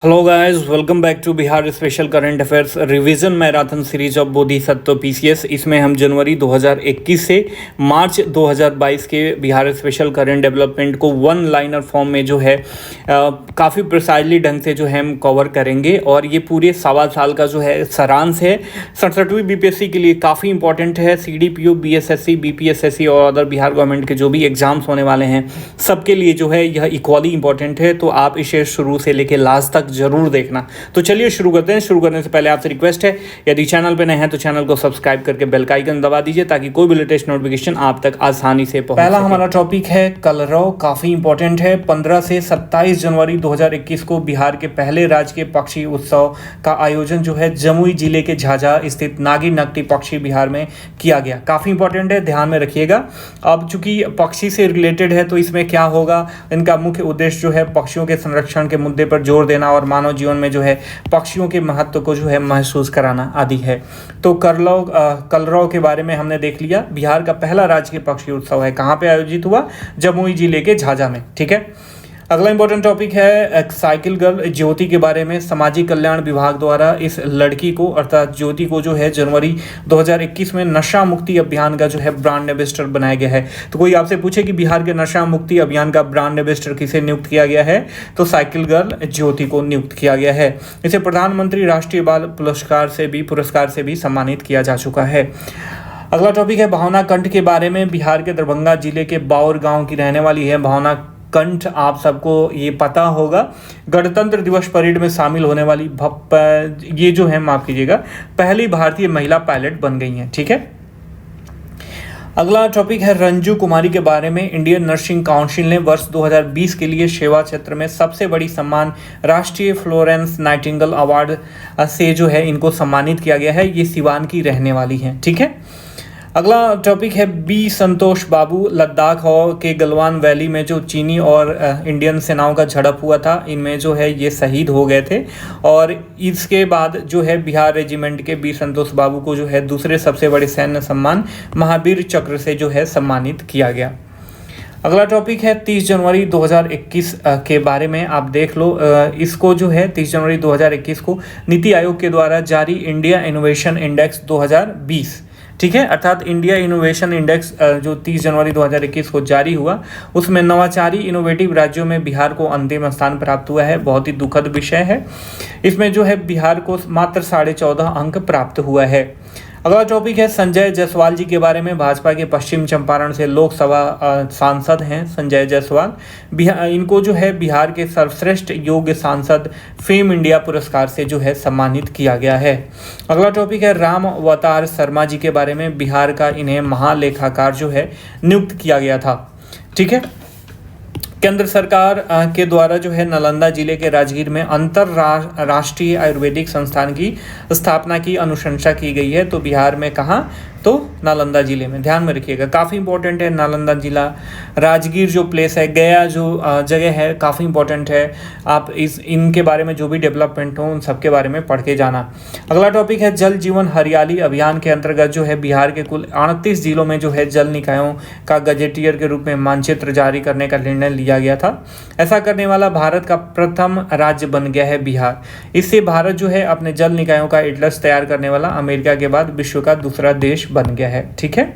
Hello guys, welcome back to Bihar special current affairs revision marathon series of Bodhisattva PCS. इसमें हम जनवरी 2021 से March 2022 के बिहार स्पेशल करंट डेवलपमेंट को वन लाइनर फॉर्म में जो है काफ़ी प्रिसाइजली ढंग से जो है हम कवर करेंगे। और ये पूरे सवा साल का जो है सारांश है। 67वीं बीपीएससी के लिए काफ़ी इंपॉर्टेंट है। सीडीपीओ, बीएसएससी, बीपीएसएससी और अदर बिहार गवर्नमेंट के जो भी एग्जाम्स होने वाले हैं सबके लिए जो है यह इक्वली इंपॉर्टेंट है। तो आप इसे शुरू से लेकर लास्ट तक जरूर देखना। तो चलिए शुरू करते हैं। शुरू करने से पहले आपसे रिक्वेस्ट है, यदि चैनल पे नए हैं तो चैनल को सब्सक्राइब करके बेल का आइकन दबा दीजिए ताकि कोई भी लेटेस्ट नोटिफिकेशन आप तक आसानी से पहुंच पहला हमारा टॉपिक है कलरव। काफी इंपॉर्टेंट है। 15 से 27 जनवरी 2021 को बिहार के पहले राजकीय पक्षी उत्सव का आयोजन जो है जमुई जिले के झाझा स्थित नागी नकटी पक्षी विहार में किया गया। काफी इंपॉर्टेंट है, ध्यान में रखिएगा। अब चूंकि पक्षी से रिलेटेड है तो इसमें क्या होगा, इनका मुख्य उद्देश्य जो है पक्षियों के संरक्षण के मुद्दे पर जोर देना और मानव जीवन में जो है पक्षियों के महत्व को जो है महसूस कराना आदि है। तो कलरव के बारे में हमने देख लिया। बिहार का पहला राजकीय पक्षी उत्सव है, कहाँ पे आयोजित हुआ? जमुई जिले के झाझा में। ठीक है। अगला इंपॉर्टेंट टॉपिक है साइकिल गर्ल ज्योति के बारे में। सामाजिक कल्याण विभाग द्वारा इस लड़की को अर्थात ज्योति को जो है जनवरी 2021 में नशा मुक्ति अभियान का जो है ब्रांड एम्बेसडर बनाया गया है। तो कोई आपसे पूछे कि बिहार के नशा मुक्ति अभियान का ब्रांड एम्बेसडर किसे नियुक्त किया गया है, तो साइकिल गर्ल ज्योति को नियुक्त किया गया है। इसे प्रधानमंत्री राष्ट्रीय बाल पुरस्कार से भी सम्मानित किया जा चुका है। अगला टॉपिक है भावना कंठ के बारे में। बिहार के दरभंगा जिले के बाउर गांव की रहने वाली है भावना कंठ। आप सबको ये पता होगा, गणतंत्र दिवस परेड में शामिल होने वाली ये जो है माफ कीजिएगा पहली भारतीय महिला पायलट बन गई हैं। ठीक है। अगला टॉपिक है रंजू कुमारी के बारे में। इंडियन नर्सिंग काउंसिल ने वर्ष 2020 के लिए सेवा क्षेत्र में सबसे बड़ी सम्मान राष्ट्रीय फ्लोरेंस नाइटिंगेल अवार्ड से जो है इनको सम्मानित किया गया है। ये सिवान की रहने वाली हैं। ठीक है। अगला टॉपिक है बी संतोष बाबू। लद्दाख के गलवान वैली में जो चीनी और इंडियन सेनाओं का झड़प हुआ था, इनमें जो है ये शहीद हो गए थे। और इसके बाद जो है बिहार रेजिमेंट के बी संतोष बाबू को जो है दूसरे सबसे बड़े सैन्य सम्मान महावीर चक्र से जो है सम्मानित किया गया। अगला टॉपिक है 30 जनवरी 2021 के बारे में। आप देख लो, इसको जो है 30 जनवरी 2021 को नीति आयोग के द्वारा जारी इंडिया इनोवेशन इंडेक्स 2020, ठीक है, अर्थात इंडिया इनोवेशन इंडेक्स जो 30 जनवरी 2021 को जारी हुआ, उसमें नवाचारी इनोवेटिव राज्यों में बिहार को अंतिम स्थान प्राप्त हुआ है। बहुत ही दुखद विषय है। इसमें जो है बिहार को मात्र 14.5 अंक प्राप्त हुआ है। अगला टॉपिक है संजय जायसवाल जी के बारे में। भाजपा के पश्चिम चंपारण से लोकसभा सांसद हैं संजय जायसवाल। इनको जो है बिहार के सर्वश्रेष्ठ योग्य सांसद फेम इंडिया पुरस्कार से जो है सम्मानित किया गया है। अगला टॉपिक है राम अवतार शर्मा जी के बारे में। बिहार का इन्हें महालेखाकार जो है नियुक्त किया गया था। ठीक है। केंद्र सरकार के द्वारा जो है नालंदा जिले के राजगीर में अंतरराष्ट्रीय आयुर्वेदिक संस्थान की स्थापना की अनुशंसा की गई है। तो बिहार में कहाँ? तो नालंदा जिले में। ध्यान में रखिएगा, काफ़ी इंपॉर्टेंट है नालंदा जिला। राजगीर जो प्लेस है, गया जो जगह है, काफ़ी इंपॉर्टेंट है। आप इनके बारे में जो भी डेवलपमेंट हो उन सब के बारे में पढ़ के जाना। अगला टॉपिक है जल जीवन हरियाली अभियान के अंतर्गत जो है बिहार के कुल 38 जिलों में जो है जल निकायों का गजेटियर के रूप में मानचित्र जारी करने का निर्णय लिया गया था। ऐसा करने वाला भारत का प्रथम राज्य बन गया है बिहार। इससे भारत जो है अपने जल निकायों का एटलस तैयार करने वाला अमेरिका के बाद विश्व का दूसरा देश बन गया है। ठीक है।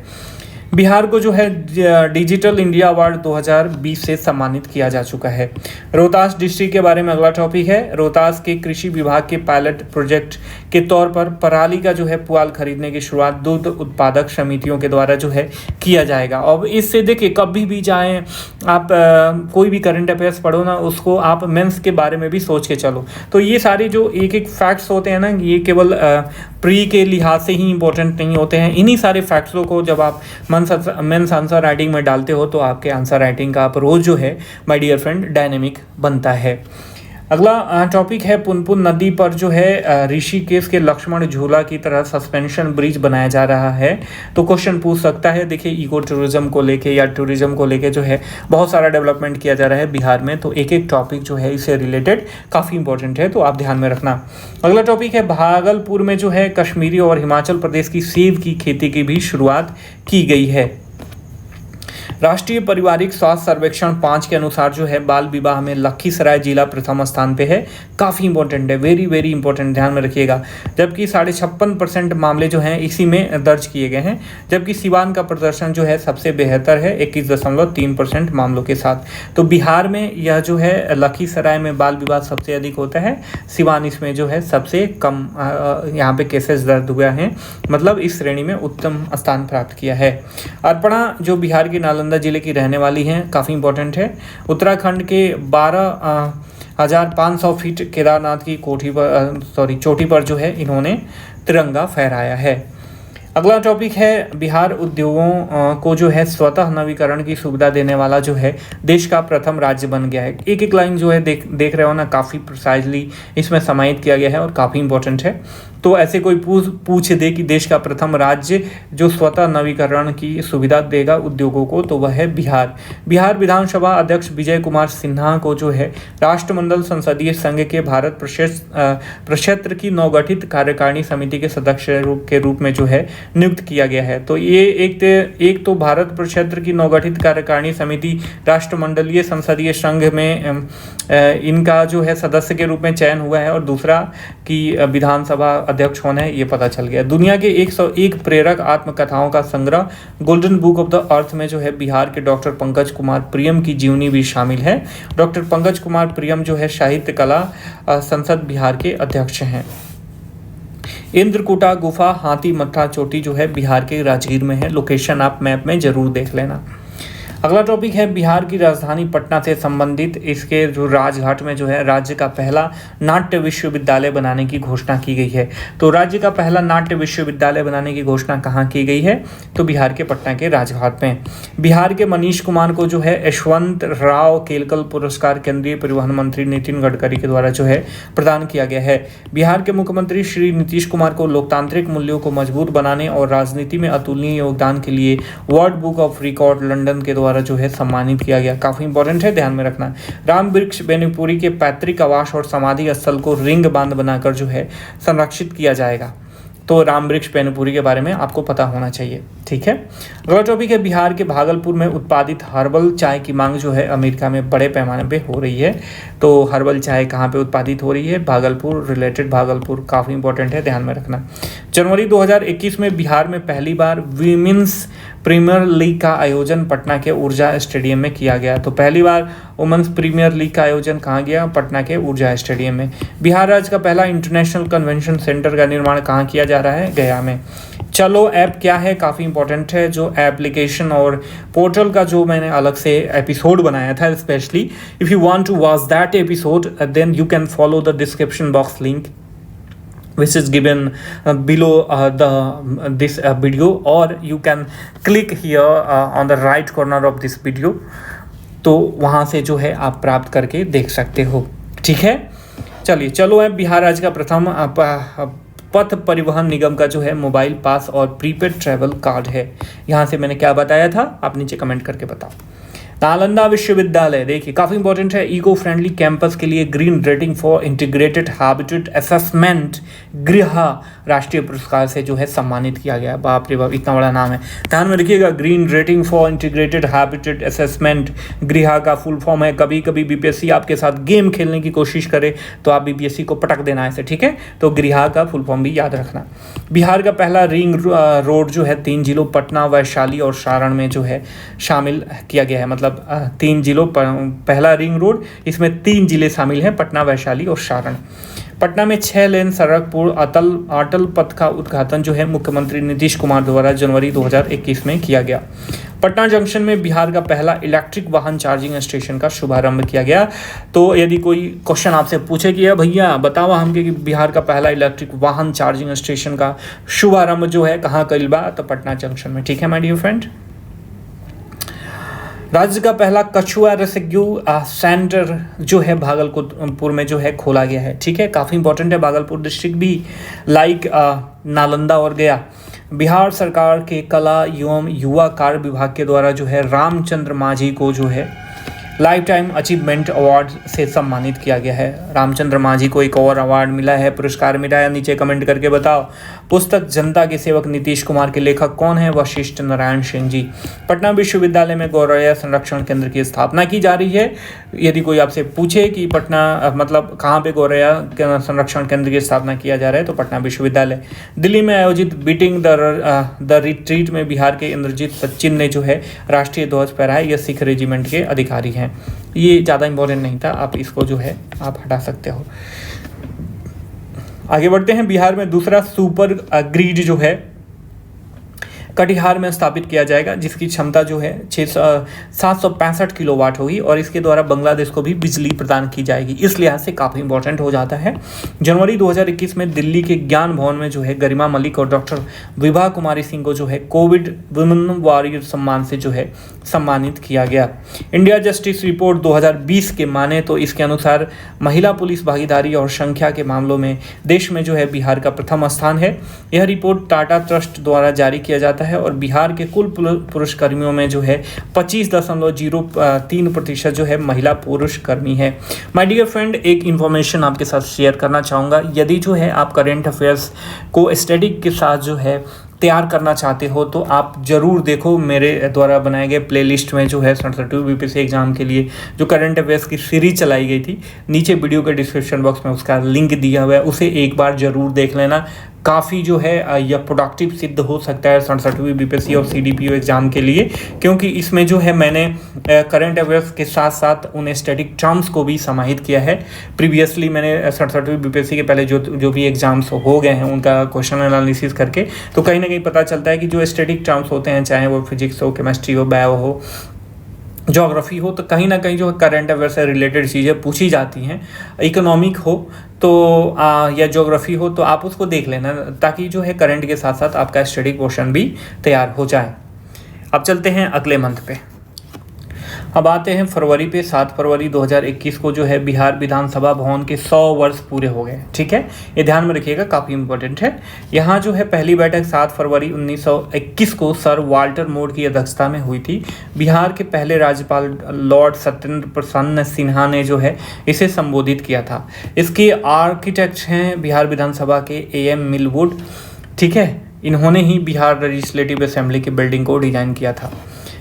बिहार को जो है डिजिटल इंडिया अवार्ड 2020 से सम्मानित किया जा चुका है। रोहतास डिस्ट्रिक्ट के बारे में अगला टॉपिक है। रोहतास के कृषि विभाग के पायलट प्रोजेक्ट के तौर पर पराली का जो है पुआल खरीदने की शुरुआत दूध उत्पादक समितियों के द्वारा जो है किया जाएगा। और इससे देखिए, कभी भी जाएं आप कोई भी करंट अफेयर्स पढ़ो ना, उसको आप मेंस के बारे में भी सोच के चलो। तो ये सारे जो एक एक फैक्ट्स होते हैं ना, ये केवल प्री के लिहाज से ही इंपॉर्टेंट नहीं होते हैं। इन्हीं सारे फैक्ट्सों को जब आप मेंस आंसर राइटिंग में डालते हो तो आपके आंसर राइटिंग का अप्रोच जो है माय डियर फ्रेंड डायनेमिक बनता है। अगला टॉपिक है पुनपुन नदी पर जो है ऋषिकेश के लक्ष्मण झूला की तरह सस्पेंशन ब्रिज बनाया जा रहा है। तो क्वेश्चन पूछ सकता है, देखिए इको टूरिज्म को लेके या टूरिज्म को लेके जो है बहुत सारा डेवलपमेंट किया जा रहा है बिहार में। तो एक एक टॉपिक जो है इससे रिलेटेड काफ़ी इंपॉर्टेंट है, तो आप ध्यान में रखना। अगला टॉपिक है भागलपुर में जो है कश्मीरी और हिमाचल प्रदेश की सेब की खेती की भी शुरुआत की गई है। राष्ट्रीय पारिवारिक स्वास्थ्य सर्वेक्षण 5 के अनुसार जो है बाल विवाह में लखीसराय जिला प्रथम स्थान पे है। काफ़ी इंपॉर्टेंट है, वेरी वेरी इंपॉर्टेंट, ध्यान में रखिएगा। जबकि 56.5% मामले जो हैं इसी में दर्ज किए गए हैं, जबकि सिवान का प्रदर्शन जो है सबसे बेहतर है 21.3% मामलों के साथ। तो बिहार में यह जो है लखीसराय में बाल विवाह सबसे अधिक होता है, सिवान इसमें जो है सबसे कम यहाँ पे केसेस दर्ज हुए हैं, मतलब इस श्रेणी में उत्तम स्थान प्राप्त किया है। अर्पणा जो बिहार की नालंदा जिले की रहने वाली हैं, काफ़ी इंपॉर्टेंट है। उत्तराखंड के 12,500 फीट केदारनाथ की चोटी पर जो है इन्होंने तिरंगा फहराया है। अगला टॉपिक है बिहार उद्योगों को जो है स्वतः नवीकरण की सुविधा देने वाला जो है देश का प्रथम राज्य बन गया है। एक एक लाइन जो है देख रहे हो ना, काफ़ी प्रिसाइजली इसमें समाहित किया गया है और काफ़ी इंपॉर्टेंट है। तो ऐसे कोई पूछ दे कि देश का प्रथम राज्य जो स्वतः नवीकरण की सुविधा देगा उद्योगों को, तो वह है बिहार। बिहार विधानसभा अध्यक्ष विजय कुमार सिन्हा को जो है राष्ट्रमंडल संसदीय संघ के भारत प्रक्षेत्र की नवगठित कार्यकारिणी समिति के सदस्य के रूप में जो है नियुक्त किया गया है। तो ये एक तो भारत प्रक्षेत्र की नवगठित कार्यकारिणी समिति राष्ट्रमंडलीय संसदीय संघ में इनका जो है सदस्य के रूप में चयन हुआ है, और दूसरा कि विधानसभा अध्यक्ष होना है, ये पता चल गया। दुनिया के 101 प्रेरक आत्मकथाओं का संग्रह golden book of the earth में जो है बिहार के डॉक्टर पंकज कुमार प्रियम की जीवनी भी शामिल है। डॉक्टर पंकज कुमार प्रियम जो है साहित्य कला संसद बिहार के अध्यक्ष हैं। इंद्रकूटा गुफा हाथी मत्था चोटी जो है बिहार के राजगीर में है। लोकेशन आप मैप में जरूर देख लेना। अगला टॉपिक है बिहार की राजधानी पटना से संबंधित। इसके जो राजघाट में जो है राज्य का पहला नाट्य विश्वविद्यालय बनाने की घोषणा की गई है। तो राज्य का पहला नाट्य विश्वविद्यालय बनाने की घोषणा कहाँ की गई है, तो बिहार के पटना के राजघाट में। बिहार के मनीष कुमार को जो है यशवंत राव केलकल पुरस्कार केंद्रीय परिवहन मंत्री नितिन गडकरी के द्वारा जो है प्रदान किया गया है। बिहार के मुख्यमंत्री श्री नीतीश कुमार को लोकतांत्रिक मूल्यों को मजबूत बनाने और राजनीति में अतुलनीय योगदान के लिए world book of record London के द्वारा जो है सम्मानित किया गया। काफी इंपॉर्टेंट है, ध्यान में रखना। राम वृक्ष बेनीपुरी के पैतृक आवास और समाधि स्थल को रिंग बांध बनाकर जो है संरक्षित किया जाएगा। तो राम वृक्ष बेनीपुरी के बारे में आपको पता होना चाहिए, ठीक है। अगला टॉपिक है बिहार के भागलपुर में उत्पादित हर्बल चाय की मांग जो है अमेरिका में बड़े पैमाने पे हो रही है। तो हर्बल चाय कहाँ पे उत्पादित हो रही है, भागलपुर, रिलेटेड भागलपुर, काफ़ी इंपॉर्टेंट है, ध्यान में रखना। जनवरी 2021 में बिहार में पहली बार वीमेंस प्रीमियर लीग का आयोजन पटना के ऊर्जा स्टेडियम में किया गया। तो पहली बार वुमेन्स प्रीमियर लीग का आयोजन कहाँ गया, पटना के ऊर्जा स्टेडियम में। बिहार राज्य का पहला इंटरनेशनल कन्वेंशन सेंटर का निर्माण कहाँ किया जा रहा है, गया में। चलो ऐप क्या है, काफ़ी इंपॉर्टेंट है। जो एप्लीकेशन और पोर्टल का जो मैंने अलग से एपिसोड बनाया था specially, if you want to watch that episode then you can follow the description box link which is given below this video, or you can click here on the right corner of this video। तो वहाँ से जो है आप प्राप्त करके देख सकते हो, ठीक है। चलिए, चलो है बिहार राज्य का प्रथम पथ परिवहन निगम का जो है मोबाइल पास और प्रीपेड ट्रैवल कार्ड है। यहाँ से मैंने क्या बताया था, आप नीचे कमेंट करके बताओ। नालंदा विश्वविद्यालय, देखिए काफ़ी इंपॉर्टेंट है। इको फ्रेंडली कैंपस के लिए green rating for integrated habitat assessment गृहा राष्ट्रीय पुरस्कार से जो है सम्मानित किया गया। बाप रे बाप, इतना बड़ा नाम है, ध्यान में रखिएगा। Green rating for integrated habitat assessment गृहा का फुल फॉर्म है। कभी कभी बीपीएससी आपके साथ गेम खेलने की कोशिश करे तो आप बीपीएससी को पटक देना ऐसे, ठीक है। तो गृहा का फुल फॉर्म भी याद रखना। बिहार का पहला रिंग रोड जो है 3 जिलों पटना, वैशाली और सारण में जो है शामिल किया गया है। मतलब 3 जिलों पहला रिंग रोड, इसमें 3 जिले शामिल हैं, पटना, वैशाली और सारण। पटना में 6 लेन सड़क पूर्ण अटल पथ का उद्घाटन जो है मुख्यमंत्री नीतीश कुमार द्वारा जनवरी 2021 में किया गया। पटना जंक्शन में बिहार का पहला इलेक्ट्रिक वाहन चार्जिंग स्टेशन का शुभारंभ किया गया। तो यदि कोई क्वेश्चन आपसे पूछे कि भैया बताओ हम कि बिहार का पहला इलेक्ट्रिक वाहन चार्जिंग स्टेशन का शुभारंभ जो है कहाँ कइल बा, तो पटना जंक्शन में, ठीक है माय डियर फ्रेंड। राज्य का पहला कछुआ रेस्क्यू सेंटर जो है भागलपुर में जो है खोला गया है, ठीक है। काफ़ी इंपॉर्टेंट है, भागलपुर डिस्ट्रिक्ट भी लाइक नालंदा और गया। बिहार सरकार के कला एवं युवा कार्य विभाग के द्वारा जो है रामचंद्र मांझी को जो है लाइफ टाइम अचीवमेंट अवार्ड से सम्मानित किया गया है। रामचंद्र मांझी को एक और अवार्ड मिला है, पुरस्कार मिला है, नीचे कमेंट करके बताओ। पुस्तक जनता के सेवक नीतीश कुमार के लेखक कौन है? वशिष्ठ नारायण सिंह जी। पटना विश्वविद्यालय में गौरैया संरक्षण केंद्र की स्थापना की जा रही है। यदि कोई आपसे पूछे कि पटना मतलब कहाँ पे गौरैया संरक्षण केंद्र की स्थापना किया जा रहा है, तो पटना विश्वविद्यालय। दिल्ली में आयोजित बीटिंग द रिट्रीट में बिहार के इंद्रजीत सचिन ने जो है राष्ट्रीय ध्वज फहराया। यह सिख रेजिमेंट के अधिकारी हैं। ये ज़्यादा इंपॉर्टेंट नहीं था, आप इसको जो है आप हटा सकते हो। आगे बढ़ते हैं। बिहार में दूसरा सुपर ग्रिड जो है कटिहार में स्थापित किया जाएगा, जिसकी क्षमता जो है 765 किलोवाट होगी और इसके द्वारा बांग्लादेश को भी बिजली प्रदान की जाएगी। इस लिहाज से काफ़ी इंपॉर्टेंट हो जाता है। जनवरी 2021 में दिल्ली के ज्ञान भवन में जो है गरिमा मलिक और डॉक्टर विभा कुमारी सिंह को जो है कोविड वुमेन वॉरियर सम्मान से जो है सम्मानित किया गया। इंडिया जस्टिस रिपोर्ट 2020 के माने तो इसके अनुसार महिला पुलिस भागीदारी और संख्या के मामलों में देश में जो है बिहार का प्रथम स्थान है। यह रिपोर्ट टाटा ट्रस्ट द्वारा जारी किया जाता है और बिहार के कुल पुरुषकर्मियों में जो है 25.03% जो है महिला पुरुषकर्मी है। माय डियर फ्रेंड, एक इंफॉर्मेशन आपके साथ शेयर करना चाहूँगा। यदि जो है आप करेंट अफेयर्स को स्टडी के साथ जो है तैयार करना चाहते हो तो आप ज़रूर देखो मेरे द्वारा बनाए गए प्लेलिस्ट में जो है 67 बीपीएससी एग्जाम के लिए जो करंट अफेयर्स की सीरीज चलाई गई थी, नीचे वीडियो के डिस्क्रिप्शन बॉक्स में उसका लिंक दिया हुआ है, उसे एक बार ज़रूर देख लेना। काफ़ी जो है यह प्रोडक्टिव सिद्ध हो सकता है 67वीं बीपीएससी और सीडीपीओ एग्जाम के लिए, क्योंकि इसमें जो है मैंने करंट अफेयर्स के साथ साथ उन स्टैटिक टर्म्स को भी समाहित किया है। प्रीवियसली मैंने 67वीं बीपीएससी के पहले जो भी एग्जाम्स हो गए हैं उनका क्वेश्चन एनालिसिस करके, तो कहीं ना कहीं पता चलता है कि जो स्टैटिक टर्म्स होते हैं, चाहे वो फिजिक्स हो, केमिस्ट्री हो, बायो हो, ज्योग्राफी हो, तो कहीं ना कहीं जो करंट अफेयर से रिलेटेड चीज़ें पूछी जाती हैं। इकोनॉमिक हो तो या ज्योग्राफी हो तो आप उसको देख लेना, ताकि जो है करंट के साथ साथ आपका स्टडी क्वेश्चन भी तैयार हो जाए। अब चलते हैं अगले मंथ पे। अब आते हैं फरवरी पे। 7 फरवरी 2021 को जो है बिहार विधानसभा भवन के 100 वर्ष पूरे हो गए। ठीक है, ये ध्यान में रखिएगा, काफ़ी इंपॉर्टेंट है। यहाँ जो है पहली बैठक 7 फरवरी 1921 को सर वाल्टर मोड की अध्यक्षता में हुई थी। बिहार के पहले राज्यपाल लॉर्ड सत्येंद्र प्रसन्न सिन्हा ने जो है इसे संबोधित किया था। इसके आर्किटेक्ट हैं बिहार विधानसभा के AM मिलवुड। ठीक है, इन्होंने ही बिहार लेजिस्लेटिव असेंबली की बिल्डिंग को डिजाइन किया था।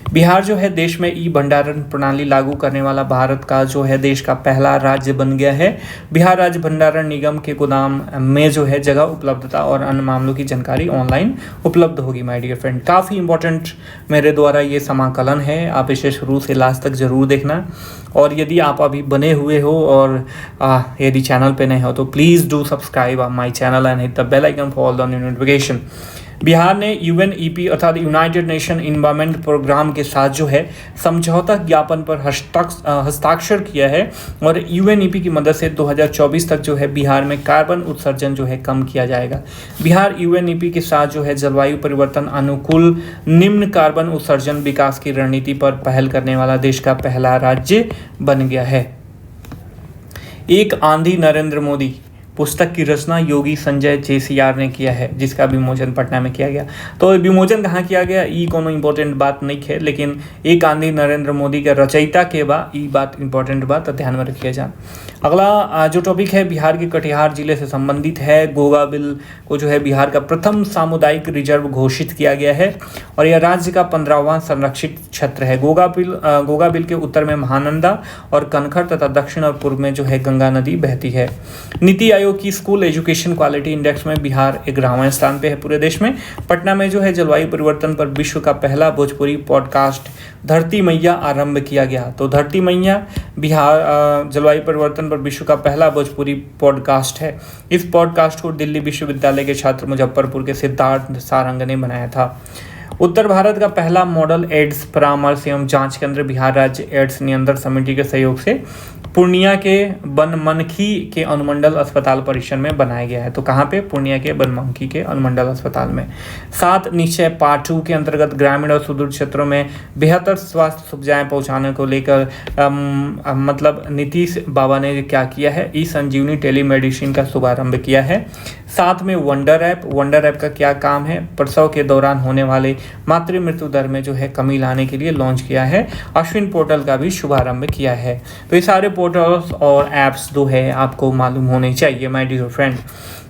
बिहार जो है देश में ई भंडारण प्रणाली लागू करने वाला भारत का जो है देश का पहला राज्य बन गया है। बिहार राज्य भंडारण निगम के गोदाम में जो है जगह उपलब्धता और अन्य मामलों की जानकारी ऑनलाइन उपलब्ध होगी। माय डियर फ्रेंड, काफ़ी इंपॉर्टेंट मेरे द्वारा ये समाकलन है, आप इसे शुरू से लास्ट तक जरूर देखना। और यदि आप अभी बने हुए हो और यदि चैनल पे नए हो तो please do subscribe my channel and hit the bell icon for all the notification. Bihar ने UNEP अर्थात यूनाइटेड नेशन इन्वायरमेंट प्रोग्राम के साथ जो है समझौता ज्ञापन पर हस्ताक्षर किया है और UNEP की मदद से 2024 तक जो है बिहार में कार्बन उत्सर्जन जो है कम किया जाएगा। बिहार UNEP के साथ जो है जलवायु परिवर्तन अनुकूल निम्न कार्बन उत्सर्जन विकास की रणनीति पर पहल करने वाला देश का पहला राज्य बन गया है। एक आंधी नरेंद्र मोदी पुस्तक की रचना योगी संजय चेसियार ने किया है, जिसका विमोचन पटना में किया गया। तो विमोचन कहाँ किया गया, ये कोनो इंपॉर्टेंट बात नहीं है, लेकिन एक आंधी नरेंद्र मोदी के रचयिता के बाद ये बात इंपॉर्टेंट बात ध्यान में रखिए जान। अगला जो टॉपिक है बिहार के कटिहार जिले से संबंधित है। गोगा बिल को जो है बिहार का प्रथम सामुदायिक रिजर्व घोषित किया गया है और यह राज्य का 15वां संरक्षित क्षेत्र है। गोगा बिल के उत्तर में महानंदा और कनखर तथा दक्षिण और पूर्व में जो है गंगा नदी बहती है। नीति आयोग की स्कूल एजुकेशन क्वालिटी इंडेक्स में बिहार 11वें स्थान पे है पूरे देश में। पटना में जो है जलवायु परिवर्तन पर विश्व का पहला भोजपुरी पॉडकास्ट धरती मैया आरंभ किया गया। तो धरती मैया बिहार जलवायु परिवर्तन पर विश्व का पहला भोजपुरी पॉडकास्ट है। इस पॉडकास्ट को दिल्ली विश्वविद्यालय के छात्र मुजफ्फरपुर के सिद्धार्थ सारंग ने बनाया था। उत्तर भारत का पहला मॉडल एड्स परामर्श एवं जांच केंद्र बिहार राज्य एड्स नियंत्रण समिति के सहयोग से पूर्णिया के बनमनखी के अनुमंडल अस्पताल परिसर में बनाया गया है। तो कहाँ पे? पूर्णिया के बनमनखी के अनुमंडल अस्पताल में। 7 निश्चय पार्ट 2 के अंतर्गत ग्रामीण और सुदूर क्षेत्रों में बेहतर स्वास्थ्य सुविधाएं पहुंचाने को लेकर मतलब नीतीश बाबा ने क्या किया है, ई संजीवनी टेलीमेडिसिन का शुभारंभ किया है। साथ में वंडर ऐप का क्या काम है? प्रसव के दौरान होने वाले मातृ मृत्यु दर में जो है कमी लाने के लिए लॉन्च किया है। अश्विन पोर्टल का भी शुभारंभ किया है। तो ये सारे पोर्टल्स और ऐप्स जो है आपको मालूम होने चाहिए माय डियर फ्रेंड।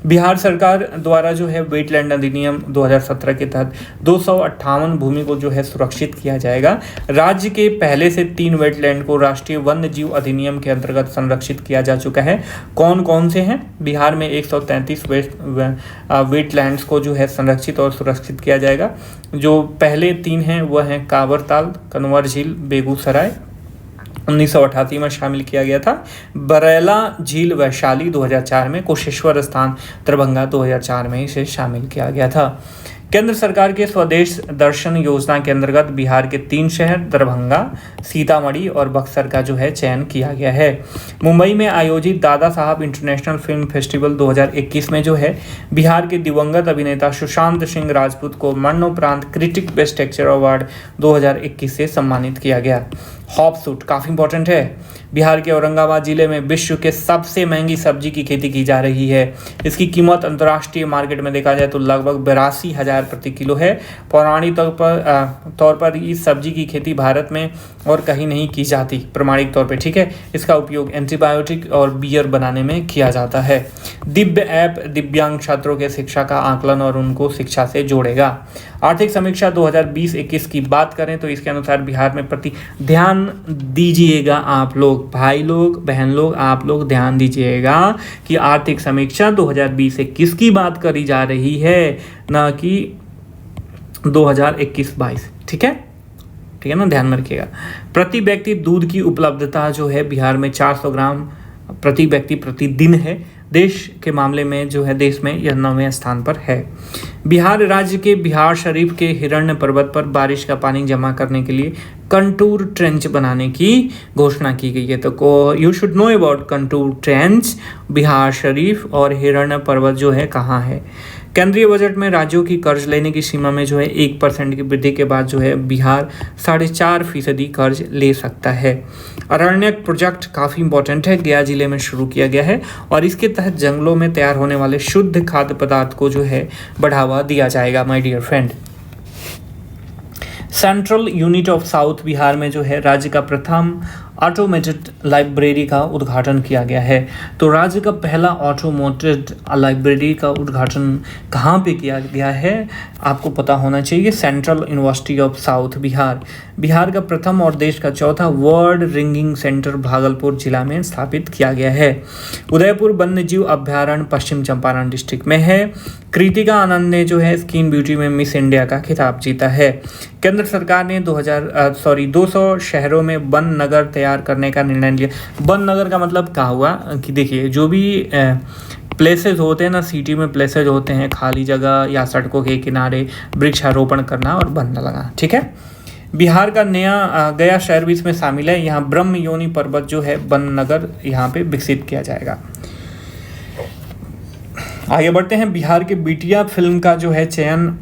बिहार सरकार द्वारा जो है वेटलैंड अधिनियम 2017 के तहत 258 भूमि को जो है सुरक्षित किया जाएगा। राज्य के पहले से 3 वेटलैंड को राष्ट्रीय वन्य जीव अधिनियम के अंतर्गत संरक्षित किया जा चुका है। कौन कौन से हैं? बिहार में 133 वेटलैंड्स को जो है संरक्षित और सुरक्षित किया जाएगा। जो पहले 3 हैं वह हैं कांवरताल, कनवर झील, बेगूसराय 1988 में शामिल किया गया था। बरैला झील वैशाली 2004 में, कुशेश्वर स्थान दरभंगा 2004 में इसे शामिल किया गया था। केंद्र सरकार के स्वदेश दर्शन योजना के अंतर्गत बिहार के 3 शहर दरभंगा, सीतामढ़ी और बक्सर का जो है चयन किया गया है। मुंबई में आयोजित Dada Saheb international film festival 2021 में जो है बिहार के दिवंगत अभिनेता सुशांत सिंह राजपूत को मरणोपरांत क्रिटिक बेस्ट एक्टर अवार्ड 2021 से सम्मानित किया गया। हॉप सूट काफ़ी इंपॉर्टेंट है। बिहार के औरंगाबाद जिले में विश्व के सबसे महंगी सब्जी की खेती की जा रही है। इसकी कीमत अंतर्राष्ट्रीय मार्केट में देखा जाए तो लगभग 82,000 प्रति किलो है। पौराणिक तौर पर इस सब्जी की खेती भारत में और कहीं नहीं की जाती प्रमाणिक तौर पे, ठीक है। इसका उपयोग एंटीबायोटिक और बियर बनाने में किया जाता है। दिव्य ऐप दिव्यांग छात्रों के शिक्षा का आकलन और उनको शिक्षा से जोड़ेगा। आर्थिक समीक्षा 2020-21 की बात करें तो इसके अनुसार बिहार में प्रति ध्यान दीजिएगा आप लोग, भाई लोग, बहन लोग, आप लोग ध्यान दीजिएगा कि आर्थिक समीक्षा 2020-21 की बात करी जा रही है, ना कि 2021-22, ठीक है ना, ध्यान में रखिएगा। प्रति व्यक्ति दूध की उपलब्धता जो है बिहार में 400 ग्राम प्रति व्यक्ति प्रतिदिन है। देश के मामले में जो है देश में यह 9वें स्थान पर है। बिहार राज्य के बिहार शरीफ के हिरण्य पर्वत पर बारिश का पानी जमा करने के लिए कंटूर ट्रेंच बनाने की घोषणा की गई है। तो you should know about contour trench. Bihar Sharif और हिरण्य पर्वत जो है कहाँ है? केंद्रीय बजट में राज्यों की कर्ज लेने की सीमा में जो है 1% की वृद्धि के बाद जो है बिहार 4.5% कर्ज ले सकता है। अरण्यक प्रोजेक्ट काफ़ी इंपॉर्टेंट है, गया जिले में शुरू किया गया है और इसके तहत जंगलों में तैयार होने वाले शुद्ध खाद्य पदार्थ को जो है बढ़ावा दिया जाएगा my dear friend. Central unit of south Bihar में जो है राज्य का प्रथम ऑटोमेटेड लाइब्रेरी का उद्घाटन किया गया है। तो राज्य का पहला ऑटोमेटेड लाइब्रेरी का उद्घाटन कहाँ पे किया गया है आपको पता होना चाहिए। Central university of south Bihar. Bihar का प्रथम और देश का चौथा वर्ल्ड रिंगिंग सेंटर भागलपुर जिला में स्थापित किया गया है। उदयपुर वन्यजीव अभ्यारण्य पश्चिम चंपारण डिस्ट्रिक्ट में है। कृतिका आनंद ने जो है स्किन ब्यूटी में मिस इंडिया का खिताब जीता है। केंद्र सरकार ने 200 शहरों में वन नगर तैयार करने का निर्णय लिया। वन नगर का मतलब क्या हुआ कि देखिए जो भी प्लेसेस होते हैं ना, सिटी में प्लेसेस होते हैं खाली जगह या सड़कों के किनारे वृक्षारोपण करना और वन लगाना, ठीक है। बिहार का नया गया शहर भी इसमें शामिल है। यहाँ ब्रह्म योनि पर्वत जो है वन नगर यहाँ पे विकसित किया जाएगा। आगे बढ़ते हैं। बिहार के बिटिया फिल्म का जो है चयन